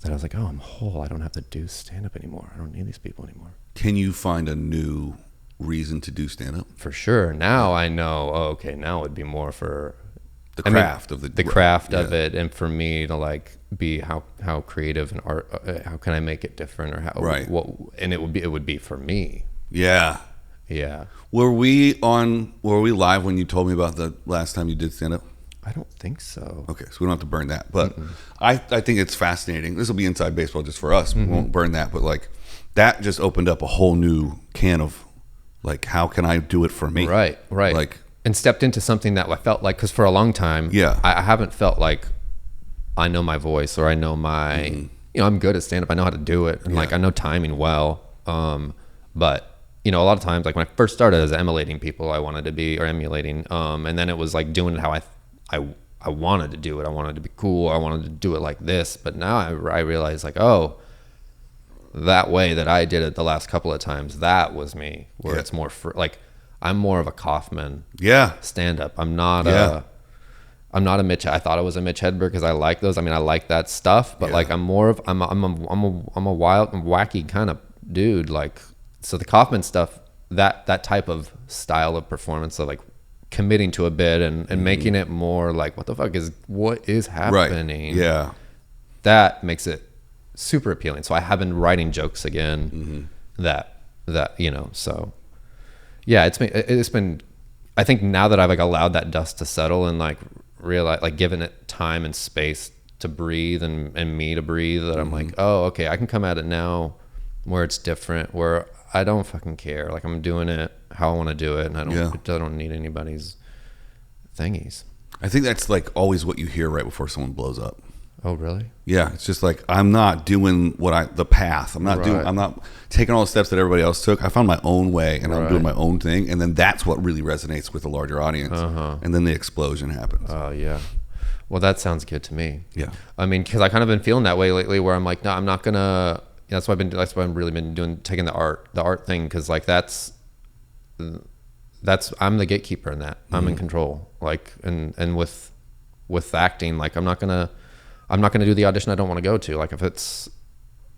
that I was like, oh, I'm whole. I don't have to do stand-up anymore. I don't need these people anymore. Can you find a new reason to do stand-up? For sure. Now I know, oh, okay, now it would be more for the craft of the craft of it, and for me to like be how creative and art, how can I make it different, or how and it would be for me. Yeah. Were we live when you told me about the last time you did stand-up? I don't think so. Okay, so we don't have to burn that, but I think it's fascinating. This will be inside baseball just for us. We won't burn that, but like that just opened up a whole new can of like, how can I do it for me? Right. Like, and stepped into something that I felt like, because for a long time, I haven't felt like I know my voice, or I know my, you know, I'm good at stand-up. I know how to do it, and like I know timing well. But you know, a lot of times, like when I first started, as emulating people I wanted to be, or emulating, and then it was like doing it how I wanted to do it. I wanted to be cool. I wanted to do it like this. But now I realize like, oh, that way that I did it the last couple of times, that was me, where it's more like I'm more of a Kaufman stand-up. I'm not a Mitch. I thought I was a Mitch Hedberg because I like those. I mean, I like that stuff, but like I'm more of I'm a wild and wacky kind of dude. Like, so the Kaufman stuff, that type of style of performance, of like committing to a bit and making it more like, what is happening? Right. That makes it super appealing. So I have been writing jokes again that you know, so it's been I think now that I've like allowed that dust to settle and like realize, like given it time and space to breathe and me to breathe, that I'm like, oh, okay, I can come at it now where it's different, where I don't fucking care. Like I'm doing it how I want to do it, and I don't need anybody's thingies. I think that's like always what you hear right before someone blows up. Oh, really? Yeah, it's just like, I'm not doing the path. I'm not taking all the steps that everybody else took. I found my own way, and I'm doing my own thing, and then that's what really resonates with the larger audience. And then the explosion happens. Oh, yeah. Well, that sounds good to me. Yeah. I mean, because I kind of been feeling that way lately, where I'm like, no, I'm not gonna. That's why I've really been doing, taking the art thing, because like that's I'm the gatekeeper in that. I'm in control. Like, and with acting, like I'm not gonna do the audition I don't want to go to. Like if it's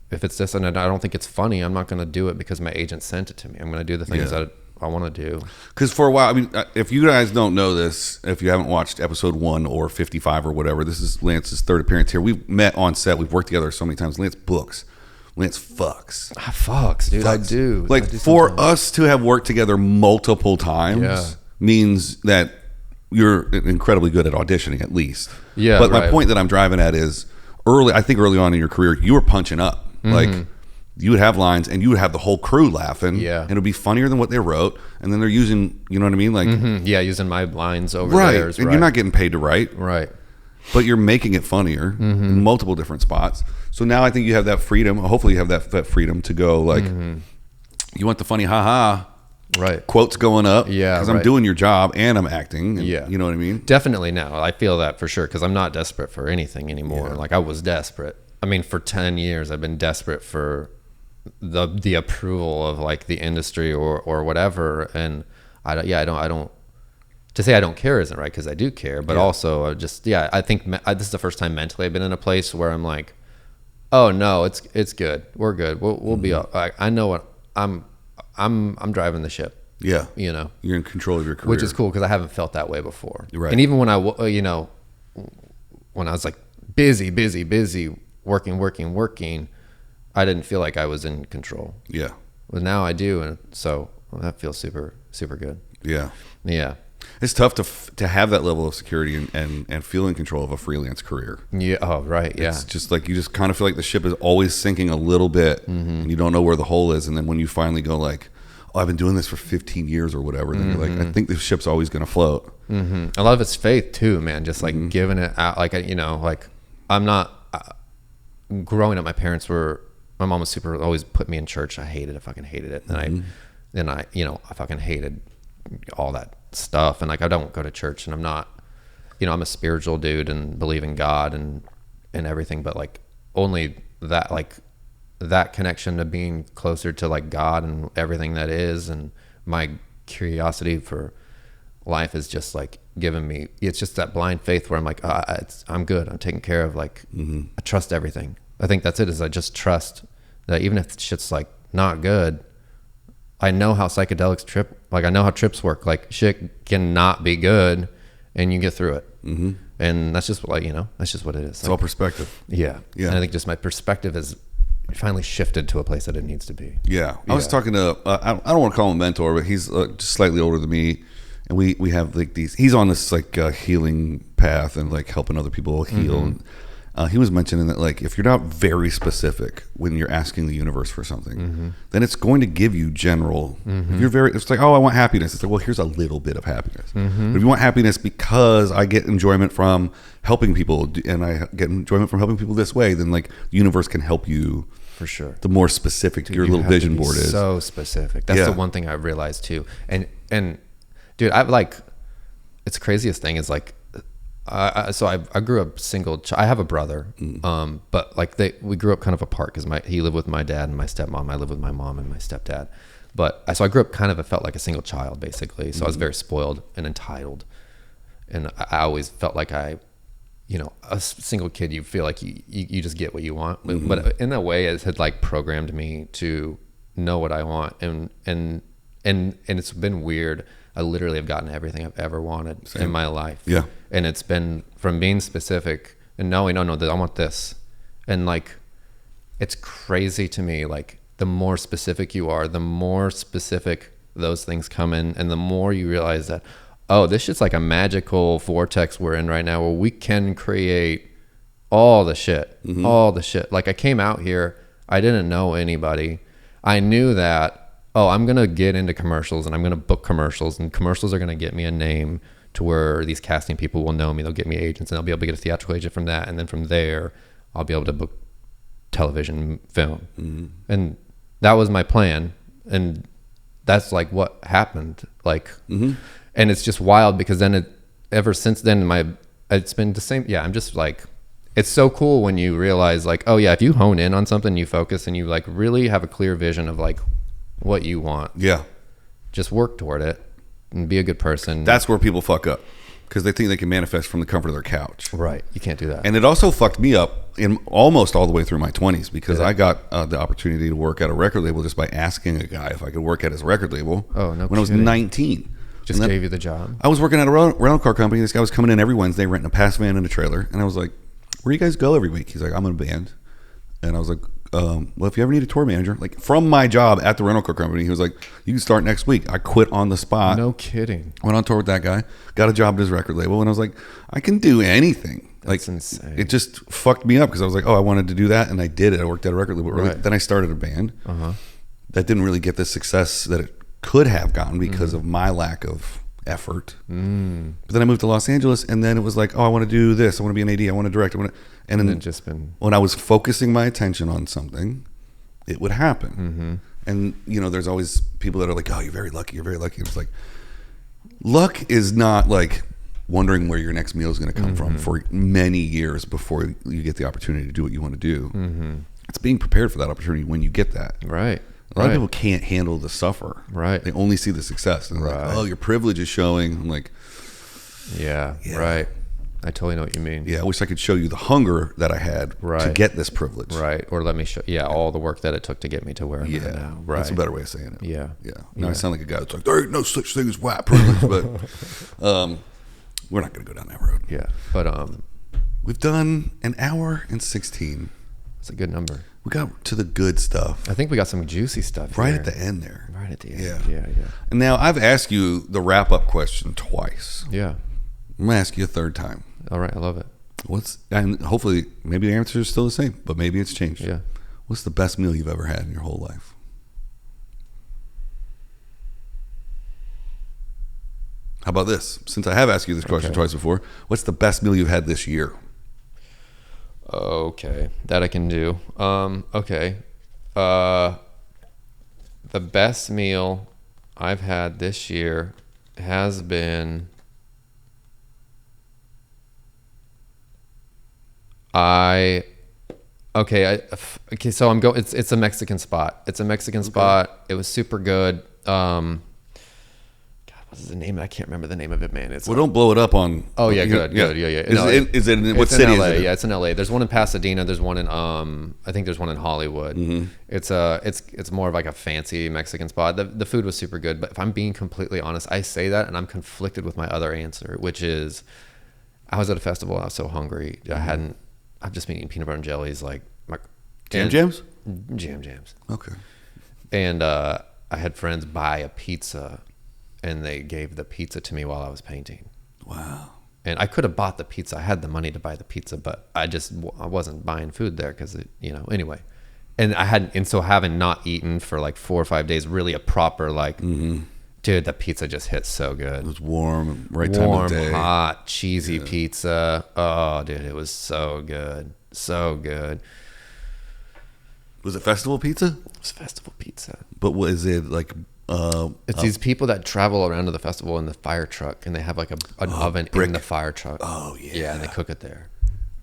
this and I don't think it's funny, I'm not gonna do it because my agent sent it to me. I'm gonna do the things that I want to do. Because for a while, I mean, if you guys don't know this, if you haven't watched episode 1 or 55 or whatever, this is Lance's third appearance here. We've met on set. We've worked together so many times. Lance books. Lance fucks. I fucks, dude. Fucks. I do. Like, I do for sometimes. us to have worked together multiple times means that you're incredibly good at auditioning, at least. Yeah. But my point that I'm driving at is I think early on in your career, you were punching up. Like, you would have lines and you would have the whole crew laughing. Yeah. And it would be funnier than what they wrote. And then they're using, you know what I mean? Like, yeah, using my lines over Right. theirs. And you're not getting paid to write. Right. But you're making it funnier in multiple different spots. So now I think you have that freedom. Hopefully you have that freedom to go like, you want the funny haha. Right. Quotes going up. Yeah. Because I'm doing your job and I'm acting. And, you know what I mean? Definitely now. I feel that for sure because I'm not desperate for anything anymore. Like I was desperate. I mean, for 10 years, I've been desperate for the approval of like the industry or whatever. And I don't, to say I don't care isn't right because I do care, but also I think this is the first time mentally I've been in a place where I'm like, oh no, it's good. We're good. We'll be, I know what I'm driving the ship. Yeah. You know, you're in control of your career, which is cool because I haven't felt that way before. Right. And even when I was like busy, working, I didn't feel like I was in control. Yeah. But now I do. And so that feels super, super good. Yeah. Yeah. It's tough to have that level of security and feel in control of a freelance career. Yeah. Oh, right. Yeah. It's just like you just kind of feel like the ship is always sinking a little bit and you don't know where the hole is. And then when you finally go like, oh, I've been doing this for 15 years or whatever, then you're like, I think the ship's always going to float. A lot of it's faith too, man. Just like giving it out. Like, you know, like I'm not growing up. My mom was always put me in church. I hated it. I fucking hated it. And I fucking hated all that stuff. And like, I don't go to church and I'm not, I'm a spiritual dude and believe in God and everything, but like only that, like that connection to being closer to like God and everything that is. And my curiosity for life is just like giving me, it's just that blind faith where I'm like, I'm good. I'm taken care of. Like, I trust everything. I think that's it, is I just trust that even if shit's like not good, I know how psychedelics trip. Like I know how trips work. Like shit cannot be good and you get through it. And that's just like, that's just what it is. It's all perspective. Yeah. And I think just my perspective has finally shifted to a place that it needs to be. Yeah. I was talking to, I don't want to call him a mentor, but he's just slightly older than me. And we have like he's on this like healing path and like helping other people heal. And, he was mentioning that like if you're not very specific when you're asking the universe for something, then it's going to give you general. If you're it's like, oh, I want happiness. It's like, well, here's a little bit of happiness. But if you want happiness because I get enjoyment from helping people and I get enjoyment from helping people this way, then like the universe can help you. For sure. The more specific your little vision board is. So specific. That's the one thing I realized too. And dude, I've like, it's craziest thing is like, I grew up single. I have a brother, but like we grew up kind of apart because he lived with my dad and my stepmom. I lived with my mom and my stepdad. But so I grew up kind of, I felt like a single child basically. So I was very spoiled and entitled, and I always felt like a single kid. You feel like you just get what you want, but in a way, it had like programmed me to know what I want, and it's been weird. I literally have gotten everything I've ever wanted in my life. Yeah. And it's been from being specific and knowing, no, I want this. And like, it's crazy to me. Like the more specific you are, the more specific those things come in. And the more you realize that, oh, this shit's like a magical vortex we're in right now where we can create all the shit, all the shit. Like I came out here, I didn't know anybody. I knew that, oh, I'm going to get into commercials and I'm going to book commercials and commercials are going to get me a name to where these casting people will know me. They'll get me agents and I'll be able to get a theatrical agent from that. And then from there, I'll be able to book television, film. And that was my plan. And that's like what happened. Like, and it's just wild because then ever since then, it's been the same. Yeah. I'm just like, it's so cool when you realize like, oh yeah, if you hone in on something, you focus and you like really have a clear vision of like, what you want. Yeah. Just work toward it and be a good person. That's where people fuck up because they think they can manifest from the comfort of their couch. Right. You can't do that. And it also fucked me up in almost all the way through my 20s because I got the opportunity to work at a record label just by asking a guy if I could work at his record label. Oh, no when I was 19. Just gave you the job. I was working at a rental car company. This guy was coming in every Wednesday, renting a pass van and a trailer. And I was like, where do you guys go every week? He's like, I'm in a band. And I was like, well, if you ever need a tour manager, like from my job at the rental car company, he was like, you can start next week. I quit on the spot. No kidding. Went on tour with that guy, got a job at his record label. And I was like, I can do anything. That's like, insane. It just fucked me up because I was like, oh, I wanted to do that. And I did it. I worked at a record label. Right. Then I started a band that didn't really get the success that it could have gotten because of my lack of effort. But then I moved to Los Angeles, and then it was like, oh, I want to do this. I want to be an AD. I want to direct. And then just been when I was focusing my attention on something, it would happen. And you know, there's always people that are like, oh, you're very lucky. You're very lucky. It's like, luck is not like wondering where your next meal is going to come from for many years before you get the opportunity to do what you want to do. It's being prepared for that opportunity when you get that. Right. A lot of people can't handle the suffer. Right. They only see the success. And they're like, oh, your privilege is showing. I'm like, yeah, right. I totally know what you mean. Yeah, I wish I could show you the hunger that I had to get this privilege. Right. Or let me show, all the work that it took to get me to where I'm at now. Right. That's a better way of saying it. Yeah. Yeah. Now I sound like a guy that's like, there ain't no such thing as white privilege, but we're not going to go down that road. Yeah. But we've done an hour and 16. It's a good number. We got to the good stuff. I think we got some juicy stuff right here. at the end there. Right at the end. Yeah. Yeah. And now I've asked you the wrap-up question twice. Yeah. I'm going to ask you a third time. All right. I love it. And hopefully maybe the answer is still the same, but maybe it's changed. Yeah. What's the best meal you've ever had in your whole life? How about this? Since I have asked you this question twice before, what's the best meal you've had this year? Okay. That I can do. Okay. The best meal I've had this year has been so I'm going. It's a Mexican spot. It's a Mexican spot. It was super good. God, what's the name? I can't remember the name of it, man. It's don't blow it up on. Oh yeah, good. Yeah. Is it what city is it? Yeah, it's in LA. There's one in Pasadena. There's one in I think there's one in Hollywood. It's more of like a fancy Mexican spot. The food was super good, but if I'm being completely honest, I say that and I'm conflicted with my other answer, which is I was at a festival. I was so hungry. I've just been eating peanut butter and jellies like jams. Jams. Okay. And I had friends buy a pizza, and they gave the pizza to me while I was painting. Wow. And I could have bought the pizza. I had the money to buy the pizza, but I wasn't buying food there because anyway. And having not eaten for like 4 or 5 days, really a proper dude, the pizza just hit so good. It was warm, time of day. Hot, cheesy pizza. Oh, dude, it was so good. So good. Was it festival pizza? It was festival pizza. But was it like... it's these people that travel around to the festival in the fire truck, and they have like an oven in the fire truck. Oh, yeah. Yeah, and they cook it there.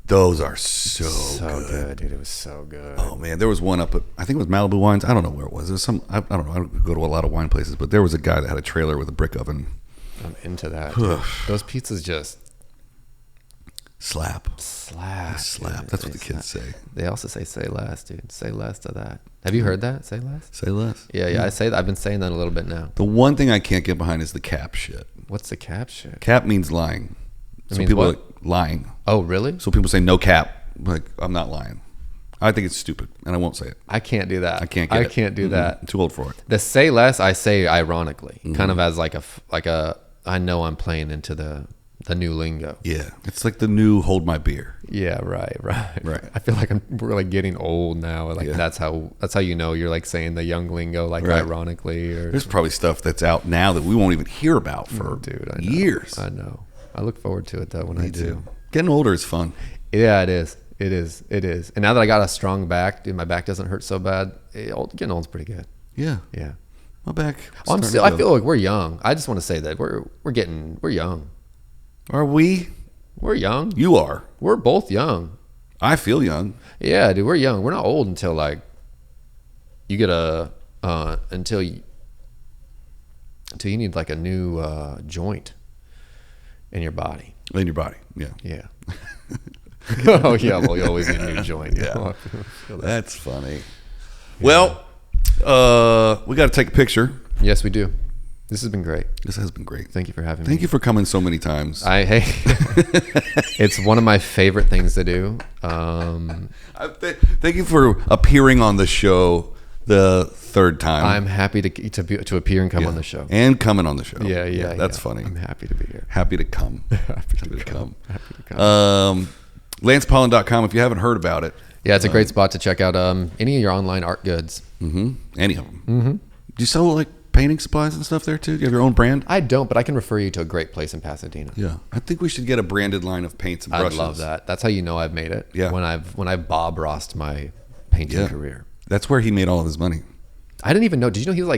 Those are so good, dude. It was so good. Oh man, there was one up at, I think it was Malibu Wines. I don't know where it was. It was some, I don't know. I don't go to a lot of wine places, but there was a guy that had a trailer with a brick oven. I'm into that. Those pizzas just slap. Dude. That's what the kids say. They also say less, dude. Say less to that. Have you heard that? Say less. Say less. Yeah. I say that. I've been saying that a little bit now. The one thing I can't get behind is the cap shit. What's the cap shit? Cap means lying. So means people what? are like, lying. Oh, really? So people say no cap. Like, I'm not lying. I think it's stupid, and I won't say it. I can't do that. I can't do that. I'm too old for it. The say less, I say ironically, kind of as like a. I know I'm playing into the new lingo. Yeah, it's like the new hold my beer. Yeah, right. I feel like we're like getting old now. Like that's how you're like saying the young lingo, like ironically. Or there's probably stuff that's out now that we won't even hear about for years. I know. I look forward to it though when I do. Getting older is fun. Yeah, it is. It is. And now that I got a strong back, dude, my back doesn't hurt so bad. Getting old's pretty good. Yeah. My back. I feel like we're young. I just want to say that we're young. Are we? We're young. You are. We're both young. I feel young. Yeah, dude, we're young. We're not old until like you get until you need like a new joint in your body. In your body. Yeah. Yeah. Oh yeah, well you always need a new joint. Yeah. That's funny. Yeah. Well, we got to take a picture. Yes, we do. This has been great. This has been great. Thank you for having me. Thank you for coming so many times. It's one of my favorite things to do. Thank you for appearing on the show the third time. I'm happy to appear and come on the show. And coming on the show. Yeah. That's funny. I'm happy to be here. Happy to come. Happy to come. LancePaullin.com if you haven't heard about it. Yeah, it's a great spot to check out any of your online art goods. Any of them. Do you sell like painting supplies and stuff there too? Do you have your own brand? I don't, but I can refer you to a great place in Pasadena. Yeah, I think we should get a branded line of paints and brushes. I'd love that. That's how you know I've made it. Yeah. When I Bob Rossed my painting career. That's where he made all of his money. I didn't even know. Did you know he was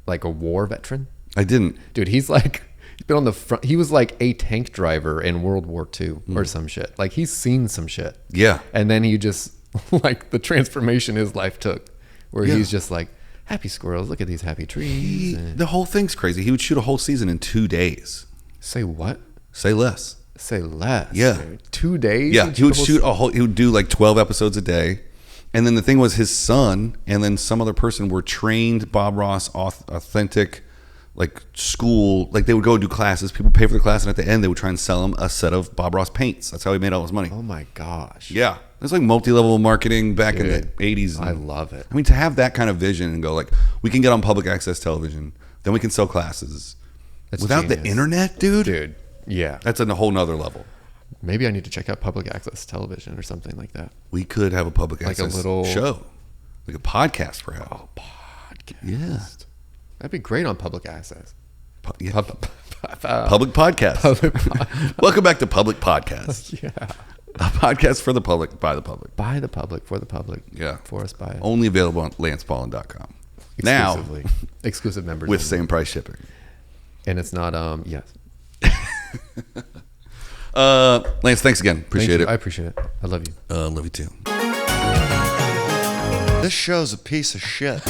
like a war veteran? I didn't. Dude, he's been on the front. He was like a tank driver in World War II or some shit. Like he's seen some shit. Yeah. And then he just like the transformation his life took, where he's just like, happy squirrels, look at these happy trees. The whole thing's crazy. He would shoot a whole season in 2 days. Say what? Say less. Say less. Yeah. Dude. 2 days? Yeah. He would do like 12 episodes a day. And then the thing was his son and then some other person were trained Bob Ross authentic like school. Like they would go do classes. People pay for the class. And at the end, they would try and sell him a set of Bob Ross paints. That's how he made all his money. Oh my gosh. Yeah. It's like multi-level marketing back in the 80s. I love it. I mean, to have that kind of vision and go like, we can get on public access television, then we can sell classes. That's without genius. the internet, dude. Dude, yeah. That's a whole nother level. Maybe I need to check out public access television or something like that. We could have a public like access a little show. Like a podcast, perhaps. Oh, podcast. Yeah. That'd be great on public access. Public podcast. Public Welcome back to Public Podcast. Yeah. A podcast for the public, by the public. By the public, for the public. Yeah. For us, by it. Only available on LancePaullin.com. Now, exclusive members. with same price shipping. And it's not, yes. Lance, thanks again. Appreciate it. I appreciate it. I love you. Love you too. This show's a piece of shit.